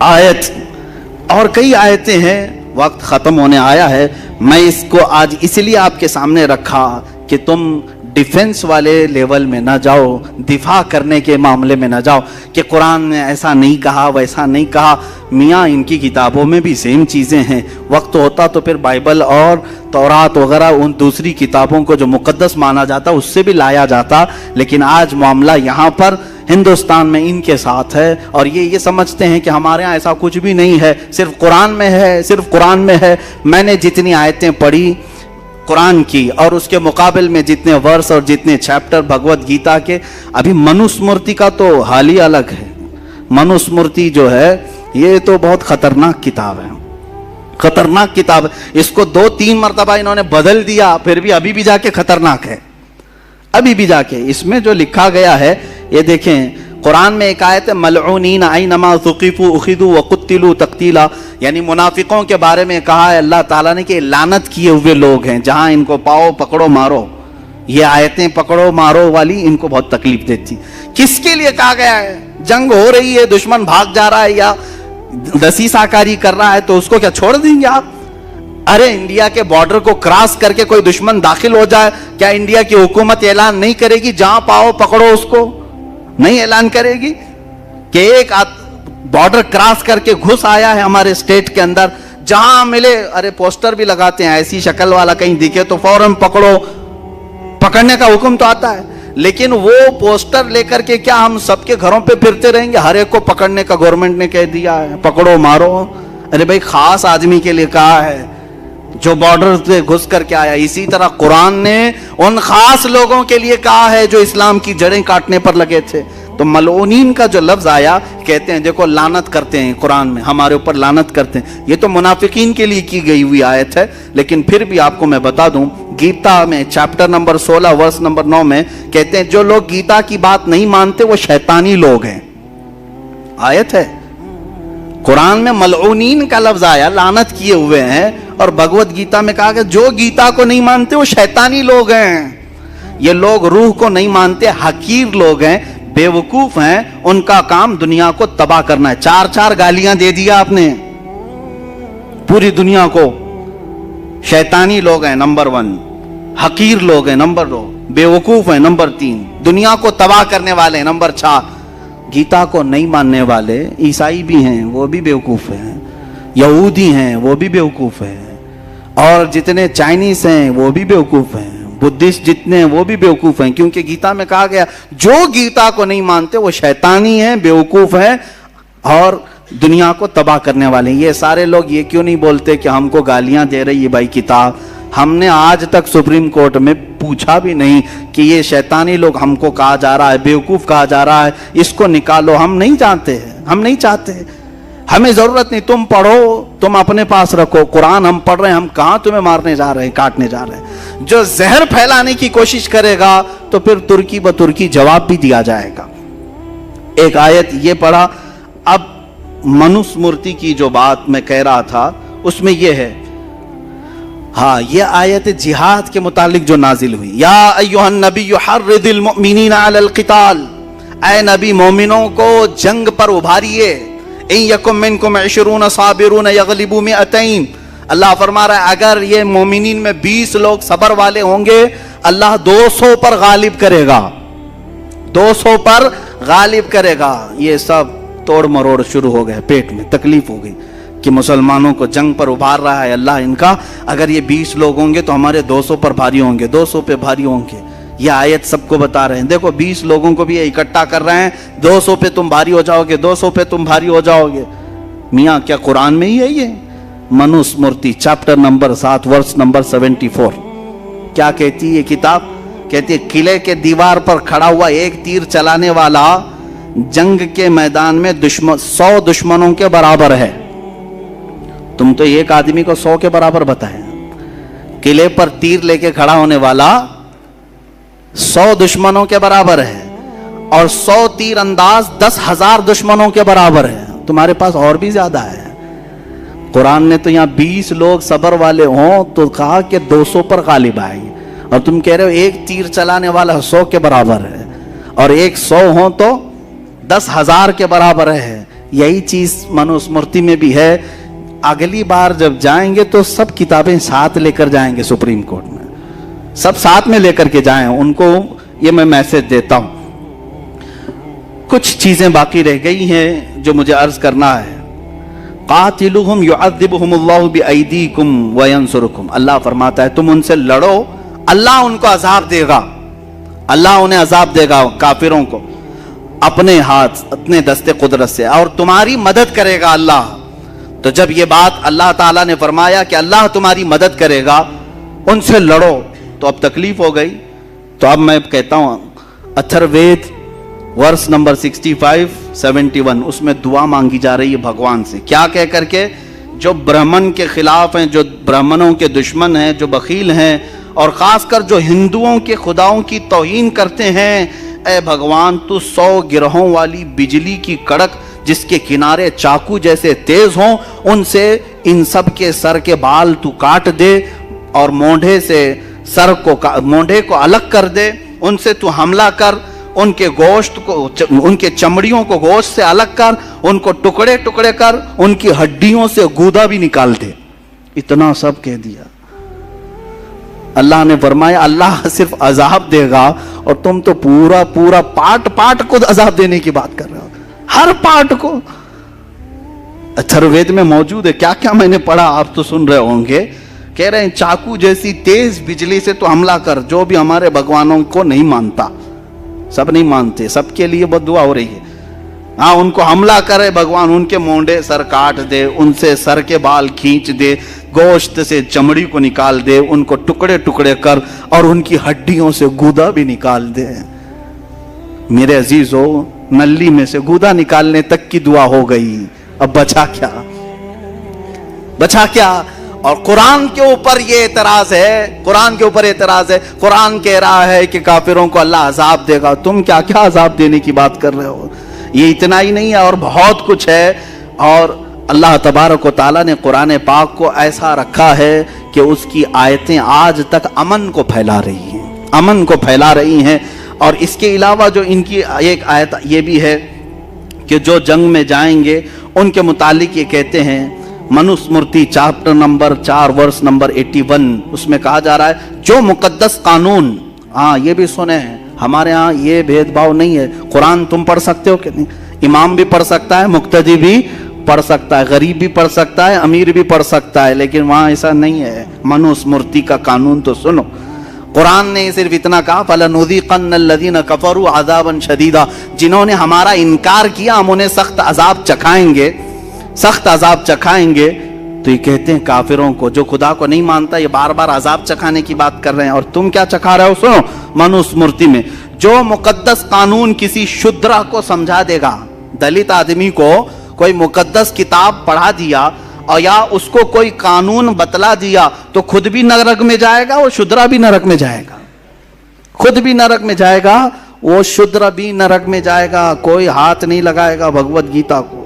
आयत और कई आयतें हैं, वक्त खत्म होने आया है। मैं इसको आज इसलिए आपके सामने रखा कि तुम डिफेंस वाले लेवल में ना जाओ, दिफा करने के मामले में ना जाओ कि कुरान ने ऐसा नहीं कहा, वैसा नहीं कहा। मियाँ, इनकी किताबों में भी सेम चीज़ें हैं। वक्त होता तो फिर बाइबल और तौरात वगैरह उन दूसरी किताबों को जो मुकद्दस माना जाता उससे भी लाया जाता, लेकिन आज मामला यहाँ पर हिंदुस्तान में इनके साथ है और ये समझते हैं कि हमारे यहाँ ऐसा कुछ भी नहीं है, सिर्फ कुरान में है, सिर्फ कुरान में है। मैंने जितनी आयतें पढ़ी कुरान की और उसके मुकाबले में जितने वर्स और जितने चैप्टर भगवत गीता के, अभी मनुस्मृति का तो हाल ही अलग है। मनुस्मृति जो है ये तो बहुत खतरनाक किताब है, खतरनाक किताब। इसको 2-3 मरतबा इन्होंने बदल दिया, फिर भी अभी भी जाके खतरनाक है, अभी भी जाके। इसमें जो लिखा गया है ये देखें, कुरान में एक आयत है, मलऊनीन ऐनमा ज़ुक़िफ़ू उख़िज़ू व क़ुत्तिलू तक़तीला, यानी मुनाफिकों के बारे में कहा है अल्लाह ताला ने कि लानत किए हुए लोग हैं, जहां इनको पाओ पकड़ो मारो। ये आयतें पकड़ो मारो वाली इनको बहुत तकलीफ देती। किसके लिए कहा गया है? जंग हो रही है, दुश्मन भाग जा रहा है या दसीसाकारी कर रहा है तो उसको क्या छोड़ देंगे आप? अरे इंडिया के बॉर्डर को क्रॉस करके कोई दुश्मन दाखिल हो जाए, क्या इंडिया की हुकूमत ऐलान नहीं करेगी जहां पाओ पकड़ो उसको? नहीं ऐलान करेगी कि एक बॉर्डर क्रॉस करके घुस आया है हमारे स्टेट के अंदर, जहां मिले, अरे पोस्टर भी लगाते हैं, ऐसी शक्ल वाला कहीं दिखे तो फौरन पकड़ो, पकड़ने का हुक्म तो आता है। लेकिन वो पोस्टर लेकर के क्या हम सबके घरों पे फिरते रहेंगे? हर एक को पकड़ने का गवर्नमेंट ने कह दिया है, पकड़ो मारो। अरे भाई, खास आदमी के लिए कहा है जो बॉर्डर से घुस करके आया। इसी तरह कुरान ने उन खास लोगों के लिए कहा है जो इस्लाम की जड़ें काटने पर लगे थे। तो मलऊनीन का जो लफ्ज आया, कहते हैं देखो लानत करते हैं कुरान में, हमारे ऊपर लानत करते हैं। ये तो मुनाफिकीन के लिए की गई हुई आयत है, लेकिन फिर भी आपको मैं बता दूं, गीता में चैप्टर नंबर 16 वर्स नंबर 9 में कहते हैं जो लोग गीता की बात नहीं मानते वो शैतानी लोग हैं। आयत है, कुरान में मलऊनीन का लफ्ज आया, लानत किए हुए हैं, और भगवत गीता में कहा कि जो गीता को नहीं मानते वो शैतानी लोग हैं। ये लोग रूह को नहीं मानते, हकीर लोग हैं, बेवकूफ हैं, उनका काम दुनिया को तबाह करना है। 4 गालियां दे दिया आपने पूरी दुनिया को। शैतानी लोग हैं नंबर 1, हकीर लोग हैं नंबर 2, बेवकूफ हैं नंबर 3, दुनिया को तबाह करने वाले हैं नंबर 4। गीता को नहीं मानने वाले ईसाई भी हैं, वो भी बेवकूफ हैं, यहूदी हैं, वो भी बेवकूफ हैं, और जितने चाइनीज हैं वो भी बेवकूफ हैं, बुद्धिस्ट जितने हैं वो भी बेवकूफ हैं। क्योंकि गीता में कहा गया जो गीता को नहीं मानते वो शैतानी हैं, बेवकूफ हैं और दुनिया को तबाह करने वाले हैं। ये सारे लोग ये क्यों नहीं बोलते कि हमको गालियां दे रही है भाई किताब? हमने आज तक सुप्रीम कोर्ट में पूछा भी नहीं कि ये शैतानी लोग हमको कहा जा रहा है, बेवकूफ कहा जा रहा है, इसको निकालो। हम नहीं जानते हैं, हम नहीं चाहते, हमें जरूरत नहीं। तुम पढ़ो, तुम अपने पास रखो, कुरान हम पढ़ रहे हैं, हम कहां तुम्हें मारने जा रहे हैं, काटने जा रहे हैं। जो जहर फैलाने की कोशिश करेगा तो फिर तुर्की ब तुर्की जवाब भी दिया जाएगा। एक आयत ये पढ़ा। अब मनुस्मृति की जो बात मैं कह रहा था उसमें यह है, हाँ, ये आयत जिहाद के मुतालिक जो नाजिल हुई, या अय्युहन नबी हर्रिदिल मुमिनीना अलल क़िताल, ऐ नबी मोमिनों को जंग पर उभारिए। इन यकुम मिनकुम 20 साबिरून यगलिबू मिअतैन, अल्लाह फरमा रहा है अगर ये मोमिनीन में 20 लोग सबर वाले होंगे, अल्लाह 200 पर गालिब करेगा, 200 पर गालिब करेगा। ये सब तोड़ मरोड़ शुरू हो गए, पेट में तकलीफ हो गई कि मुसलमानों को जंग पर उभार रहा है अल्लाह इनका। अगर ये 20 लोग होंगे तो हमारे 200 पर भारी होंगे, 200 पे भारी होंगे। ये आयत सबको बता रहे हैं, देखो 20 लोगों को भी ये इकट्ठा कर रहे हैं, 200 पे तुम भारी हो जाओगे, 200 पे तुम भारी हो जाओगे। मियाँ क्या कुरान में ही है ये? Manusmriti chapter number 7 verse number 74 क्या कहती है ये किताब? कहती है किले के दीवार पर खड़ा हुआ एक तीर चलाने वाला जंग के मैदान में 100 दुश्मनों के बराबर है। तुम तो एक आदमी को 100 के बराबर बताए। किले पर तीर लेके खड़ा होने वाला 100 दुश्मनों के बराबर है, और 100 तीर अंदाज 10,000 दुश्मनों के बराबर है। तुम्हारे पास और भी ज्यादा है। कुरान ने तो यहाँ 20 लोग सबर वाले हों तो कहा कि 200 पर गालिब आएंगे, और तुम कह रहे हो एक तीर चलाने वाला 100 के बराबर है, और एक 100 हो तो 10,000 के बराबर है। यही चीज मनुस्मृति में भी है। अगली बार जब जाएंगे तो सब किताबें साथ लेकर जाएंगे सुप्रीम कोर्ट में, सब साथ में लेकर के जाएं। उनको ये मैं मैसेज देता हूं। कुछ चीजें बाकी रह गई हैं जो मुझे अर्ज करना है। कातिलुहुम युअज़्ज़िबुहुमुल्लाहु बिअयदीकुम व यंसुरुकुम। अल्लाह फरमाता है तुम उनसे लड़ो, अल्लाह उनको अजाब देगा, अल्लाह उन्हें अजाब देगा काफिरों को अपने हाथ, अपने दस्ते कुदरत से, और तुम्हारी मदद करेगा अल्लाह। तो जब ये बात अल्लाह ताला ने फरमाया कि अल्लाह तुम्हारी मदद करेगा, उनसे लड़ो, तो अब तकलीफ हो गई। तो अब मैं कहता हूं अथर्ववेद वर्ष नंबर 65-71 उसमें दुआ मांगी जा रही है भगवान से। क्या कह करके? जो ब्राह्मण के खिलाफ हैं, जो ब्राह्मणों के दुश्मन हैं, जो बखील हैं, और खासकर जो हिंदुओं के खुदाओं की तौहीन करते हैं, ऐ भगवान तू 100 गिरहों वाली बिजली की कड़क जिसके किनारे चाकू जैसे तेज हों, उनसे इन सब के सर के बाल तू काट दे, और मोंढे से मोंढे को अलग कर दे, उनसे तू हमला कर, उनके गोश्त को, उनके चमड़ियों को गोश्त से अलग कर, उनको टुकड़े टुकड़े कर, उनकी हड्डियों से गूदा भी निकाल दे। इतना सब कह दिया। अल्लाह ने फरमाया अल्लाह सिर्फ अजाब देगा, और तुम तो पूरा पूरा पार्ट पार्ट को अजाब देने की बात कर रहे हो, हर पार्ट को। अथर्ववेद में मौजूद है। क्या क्या मैंने पढ़ा, आप तो सुन रहे होंगे। कह रहे हैं चाकू जैसी तेज बिजली से तो हमला कर, जो भी हमारे भगवानों को नहीं मानता, सब नहीं मानते, सबके लिए बद्दुआ हो रही है। हाँ, उनको हमला करे भगवान, उनके मोंडे सर काट दे, उनसे सर के बाल खींच दे, गोश्त से चमड़ी को निकाल दे, उनको टुकड़े टुकड़े कर, और उनकी हड्डियों से गूदा भी निकाल दे। मेरे अजीजों, नली में से गूदा निकालने तक की दुआ हो गई, अब बचा क्या? बचा क्या? और कुरान के ऊपर ये एतराज है, कुरान के ऊपर एतराज है। कुरान कह रहा है कि काफिरों को अल्लाह अजाब देगा, तुम क्या क्या अजाब देने की बात कर रहे हो? ये इतना ही नहीं है, और बहुत कुछ है। और अल्लाह तबारक व तआला ने कुरान पाक को ऐसा रखा है कि उसकी आयतें आज तक अमन को फैला रही हैं, अमन को फैला रही हैं। और इसके अलावा जो इनकी एक आयत ये भी है कि जो जंग में जाएंगे उनके मुतालिक ये कहते हैं, Manusmriti chapter number 4 verse number 81 उसमें कहा जा रहा है जो मुकद्दस कानून, हाँ ये भी सुने हैं, हमारे यहाँ ये भेदभाव नहीं है। कुरान तुम पढ़ सकते हो कि नहीं? इमाम भी पढ़ सकता है, मुक्तदी भी पढ़ सकता है, गरीब भी पढ़ सकता है, अमीर भी पढ़ सकता है, लेकिन वहां ऐसा नहीं है। मनुस्मृति का कानून तो सुनो। कुरान ने सिर्फ इतना कहा, फलनुज़ीक़न्नल्लज़ीना कफ़रू अज़ाबन शदीदा, जिन्होंने हमारा इनकार किया हम उन्हें सख्त अजाब चखाएंगे, सख्त अजाब चखाएंगे। तो ये कहते हैं काफिरों को, जो खुदा को नहीं मानता, ये बार बार अजाब चखाने की बात कर रहे हैं। और तुम क्या चखा रहे हो? सुनो, मनुस्मृति में जो मुकद्दस कानून किसी शूद्र को समझा देगा, दलित आदमी को कोई मुकद्दस किताब पढ़ा दिया और या उसको कोई कानून बतला दिया, तो खुद भी नरक में जाएगा, वो शूद्र भी नरक में जाएगा, खुद भी नरक में जाएगा, वो शूद्र भी नरक में जाएगा। कोई हाथ नहीं लगाएगा भगवत गीता को।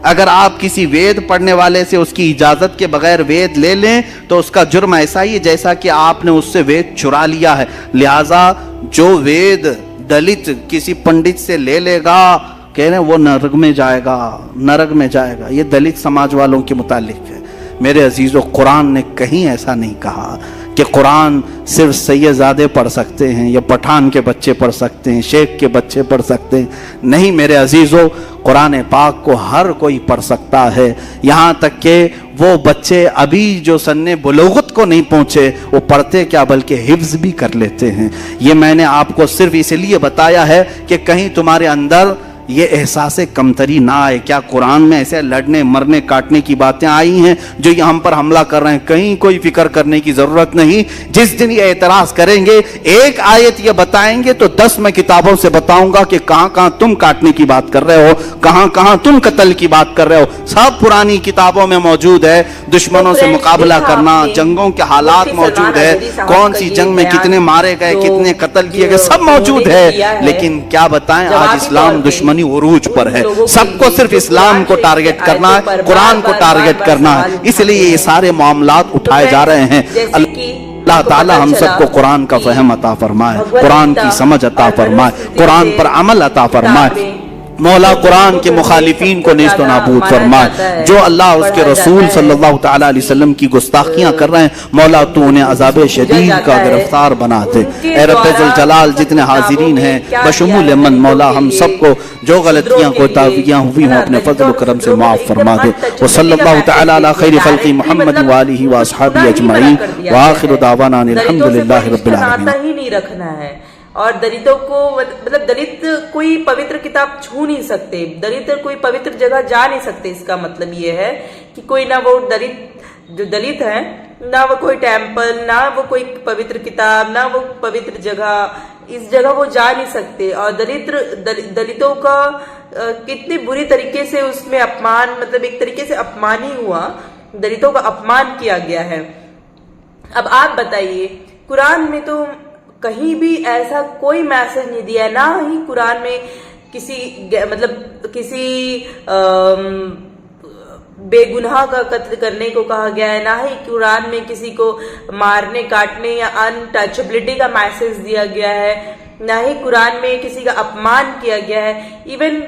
अगर आप किसी वेद पढ़ने वाले से उसकी इजाजत के बगैर वेद ले लें तो उसका जुर्म ऐसा ही है जैसा कि आपने उससे वेद चुरा लिया है। लिहाजा जो वेद दलित किसी पंडित से ले लेगा, कह रहे हैं वो नरक में जाएगा, नरक में जाएगा। ये दलित समाज वालों के मुतालिक है। मेरे अजीजों, कुरान ने कहीं ऐसा नहीं कहा कि कुरान सिर्फ सैयदजादे पढ़ सकते हैं या पठान के बच्चे पढ़ सकते हैं, शेख के बच्चे पढ़ सकते हैं। नहीं मेरे अजीजों, कुरान पाक को हर कोई पढ़ सकता है। यहाँ तक कि वो बच्चे अभी जो सन्ने बुलूगत को नहीं पहुँचे, वो पढ़ते क्या बल्कि हिफ्ज भी कर लेते हैं। ये मैंने आपको सिर्फ इसलिए बताया है कि कहीं तुम्हारे अंदर یہ احساس کمتری نہ آئے. کیا قرآن میں ایسے لڑنے مرنے کاٹنے کی باتیں آئی ہیں جو یہ ہم پر حملہ کر رہے ہیں؟ کہیں کوئی فکر کرنے کی ضرورت نہیں. جس دن یہ اعتراض کریں گے، ایک آیت یہ بتائیں گے تو 10 میں کتابوں سے بتاؤں گا کہ کہاں کہاں تم کاٹنے کی بات کر رہے ہو، کہاں کہاں تم قتل کی بات کر رہے ہو. سب پرانی کتابوں میں موجود ہے. دشمنوں سے مقابلہ کرنا، جنگوں کے حالات موجود ہے، کون سی جنگ میں کتنے مارے گئے، کتنے قتل کیے گئے، سب موجود ہے. لیکن کیا بتائیں، آج اسلام دشمنی عروج پر ہے. سب کو صرف اسلام کو ٹارگٹ کرنا ہے، قرآن کو ٹارگٹ کرنا ہے. اس لیے یہ سارے معاملات اٹھائے جا رہے ہیں. اللہ تعالی ہم سب کو قرآن کا فہم عطا فرمائے، قرآن کی سمجھ عطا فرمائے، قرآن پر عمل عطا فرمائے. مولا قرآن کے مخالفین کو نیست و نابود فرمائے. جو اللہ اس کے رسول صلی اللہ تعالی علیہ وسلم کی گستاخیاں کر رہے ہیں، مولا تو انہیں عذاب شدید کا گرفتار بنا دے. اے رب ذوالجلال، جتنے حاضرین ہیں بشمول من، مولا ہم سب کو جو غلطیاں کوتاہیاں ہوئی ہوں اپنے فضل و کرم سے معاف فرما دے. وصلی اللہ تعالی علی خیر خلق محمد وآلہ واصحابہ اجمعین، وآخر دعوانا الحمدللہ رب العالمین. ہی نہیں رکھنا ہے. اور دلتوں کو مطلب دلت کوئی پوتر کتاب چھو نہیں سکتے، دلت کوئی پوتر جگہ جا نہیں سکتے. اس کا مطلب یہ ہے کہ کوئی نہ وہ دلت جو دلت ہے، نہ وہ کوئی ٹیمپل، نہ وہ کوئی پوتر کتاب، نہ وہ پوتر جگہ، اس جگہ وہ جا نہیں سکتے. اور دلتوں کا کتنے بری طریقے سے اس میں اپمان، مطلب ایک طریقے سے اپمان ہی ہوا، دلتوں کا اپمان کیا گیا ہے. اب آپ بتائیے، قرآن میں تو کہیں بھی ایسا کوئی میسج نہیں دیا ہے، نہ ہی قرآن میں کسی مطلب کسی بے گناہ کا قتل کرنے کو کہا گیا ہے، نہ ہی قرآن میں کسی کو مارنے کاٹنے یا انٹچبلٹی کا میسج دیا گیا ہے، نہ ہی قرآن میں کسی کا اپمان کیا گیا ہے. ایون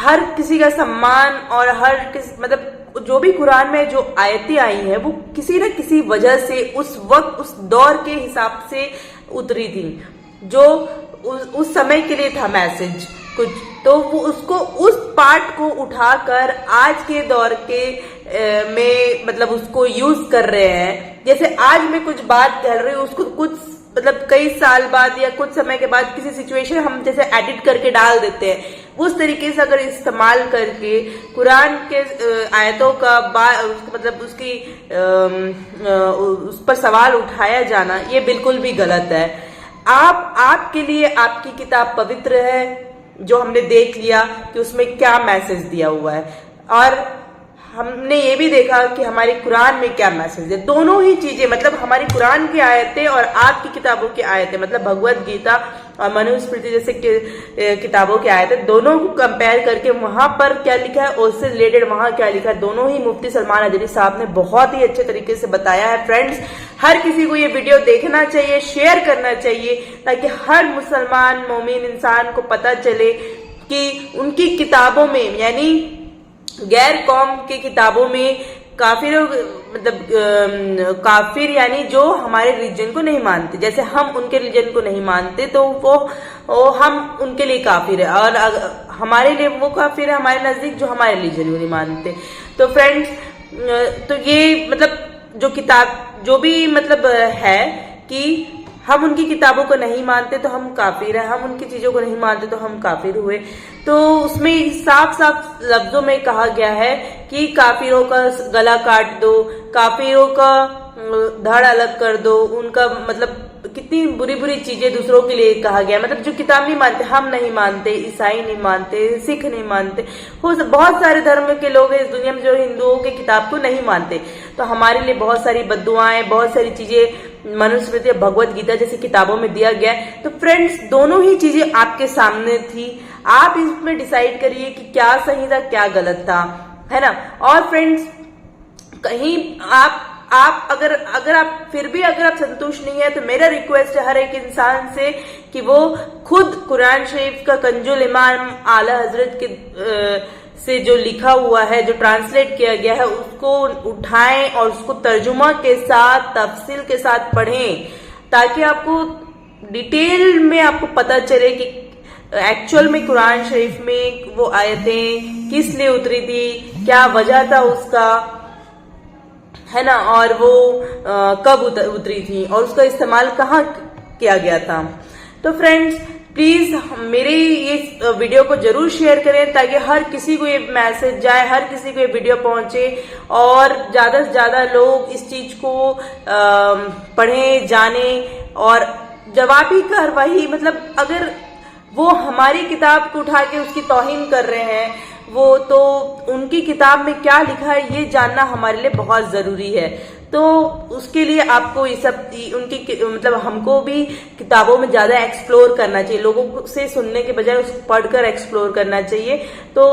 ہر کسی کا سمان اور ہر مطلب جو بھی قرآن میں جو آیتیں آئی ہیں وہ کسی نہ کسی وجہ سے اس وقت اس دور کے حساب سے اتری تھی، جو اس سمے کے لیے تھا میسج کچھ، تو وہ اس کو اس پارٹ کو اٹھا کر آج کے دور کے میں مطلب اس کو یوز کر رہے ہیں. جیسے آج میں کچھ بات کہہ رہی ہوں، اس کو کچھ مطلب کئی سال بعد یا کچھ سمے کے بعد کسی سچویشن ہم جیسے ایڈٹ کر کے ڈال دیتے ہیں، اس طریقے سے اگر استعمال کر کے قرآن کے آیتوں کا مطلب اس کی اس پر سوال اٹھایا جانا، یہ بالکل بھی غلط ہے. آپ کے لیے آپ کی کتاب پوتر ہے، جو ہم نے دیکھ لیا کہ اس میں کیا میسج دیا ہوا ہے، اور ہم نے یہ بھی دیکھا کہ ہماری قرآن میں کیا میسج ہے. دونوں ہی چیزیں مطلب ہماری قرآن کی آیتیں اور آپ کی کتابوں کی آیتیں، مطلب بھگوت گیتا اور منو اسمرتی جیسے کتابوں کی آیتیں، دونوں کو کمپیئر کر کے وہاں پر کیا لکھا ہے اور اس سے ریلیٹڈ وہاں کیا لکھا ہے، دونوں ہی مفتی سلمان اجری صاحب نے بہت ہی اچھے طریقے سے بتایا ہے. فرینڈز، ہر کسی کو یہ ویڈیو دیکھنا چاہیے، شیئر کرنا چاہیے، تاکہ ہر مسلمان مومن انسان کو پتہ چلے کہ ان کی کتابوں میں، یعنی غیر قوم کی کتابوں میں کافر مطلب کافر یعنی جو ہمارے ریلیجن کو نہیں مانتے، جیسے ہم ان کے ریلیجن کو نہیں مانتے تو وہ ہم ان کے لیے کافر ہے، اور ہمارے لیے وہ کافر ہے ہمارے نزدیک جو ہمارے ریلیجن کو نہیں مانتے. تو فرینڈز، تو یہ مطلب جو کتاب جو بھی مطلب ہے کہ ہم ان کی کتابوں کو نہیں مانتے تو ہم کافر ہیں، ہم ان کی چیزوں کو نہیں مانتے تو ہم کافر ہوئے. تو اس میں صاف صاف لفظوں میں کہا گیا ہے کہ کافروں کا گلا کاٹ دو، کافروں کا دھڑ الگ کر دو، ان کا مطلب کتنی بری بری چیزیں دوسروں کے لیے کہا گیا. مطلب جو کتاب نہیں مانتے، ہم نہیں مانتے، عیسائی نہیں مانتے، سکھ نہیں مانتے، بہت سارے دھرم کے لوگ ہیں اس دنیا میں جو ہندوؤں کی کتاب کو نہیں مانتے. تو ہمارے لیے بہت ساری بددعائیں، بہت ساری چیزیں منوسمرتی اور بھگوت گیتا جیسی کتابوں میں دیا گیا ہے. تو فرینڈز، دونوں ہی چیزیں آپ کے سامنے تھی، آپ اس میں ڈیسائیڈ کریے کہ کیا صحیح تھا کیا غلط تھا، ہے نا. اور فرینڈز، کہیں آپ اگر آپ پھر بھی اگر آپ سنتوش نہیں ہے تو میرا ریکویسٹ ہے ہر ایک انسان سے کہ وہ خود قرآن شریف کا کنز الایمان اعلی حضرت کے سے جو لکھا ہوا ہے، جو ٹرانسلیٹ کیا گیا ہے، اس کو اٹھائیں اور اس کو ترجمہ کے ساتھ تفصیل کے ساتھ پڑھیں، تاکہ آپ کو ڈیٹیل میں آپ کو پتہ چلے کہ ایکچوئل میں قرآن شریف میں وہ آیتیں کس لیے اتری تھی، کیا وجہ تھا اس کا، ہے نا، اور وہ کب اتری تھی اور اس کا استعمال کہاں کیا گیا تھا. تو فرینڈز، پلیز میرے یہ ویڈیو کو ضرور شیئر کریں تاکہ ہر کسی کو یہ میسج جائے, ہر کسی کو یہ ویڈیو پہنچے اور زیادہ سے زیادہ لوگ اس چیز کو پڑھیں, جانیں. اور جوابی کارروائی مطلب اگر وہ ہماری کتاب کو اٹھا کے اس کی توہین کر رہے ہیں وہ, تو ان کی کتاب میں کیا لکھا ہے یہ جاننا ہمارے لیے بہت ضروری ہے. تو اس کے لیے آپ کو یہ سب ان کی مطلب ہم کو بھی کتابوں میں زیادہ ایکسپلور کرنا چاہیے, لوگوں سے سننے کے بجائے اس کو پڑھ کر ایکسپلور کرنا چاہیے. تو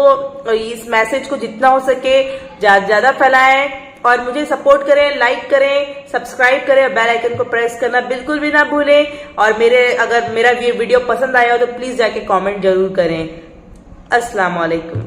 اس میسج کو جتنا ہو سکے زیادہ پھیلائیں اور مجھے سپورٹ کریں, لائک کریں, سبسکرائب کریں اور بیل آئیکن کو پریس کرنا بالکل بھی نہ بھولیں. اور اگر میرا ویڈیو پسند آیا ہو تو پلیز جا کے کامنٹ ضرور کریں. السلام علیکم.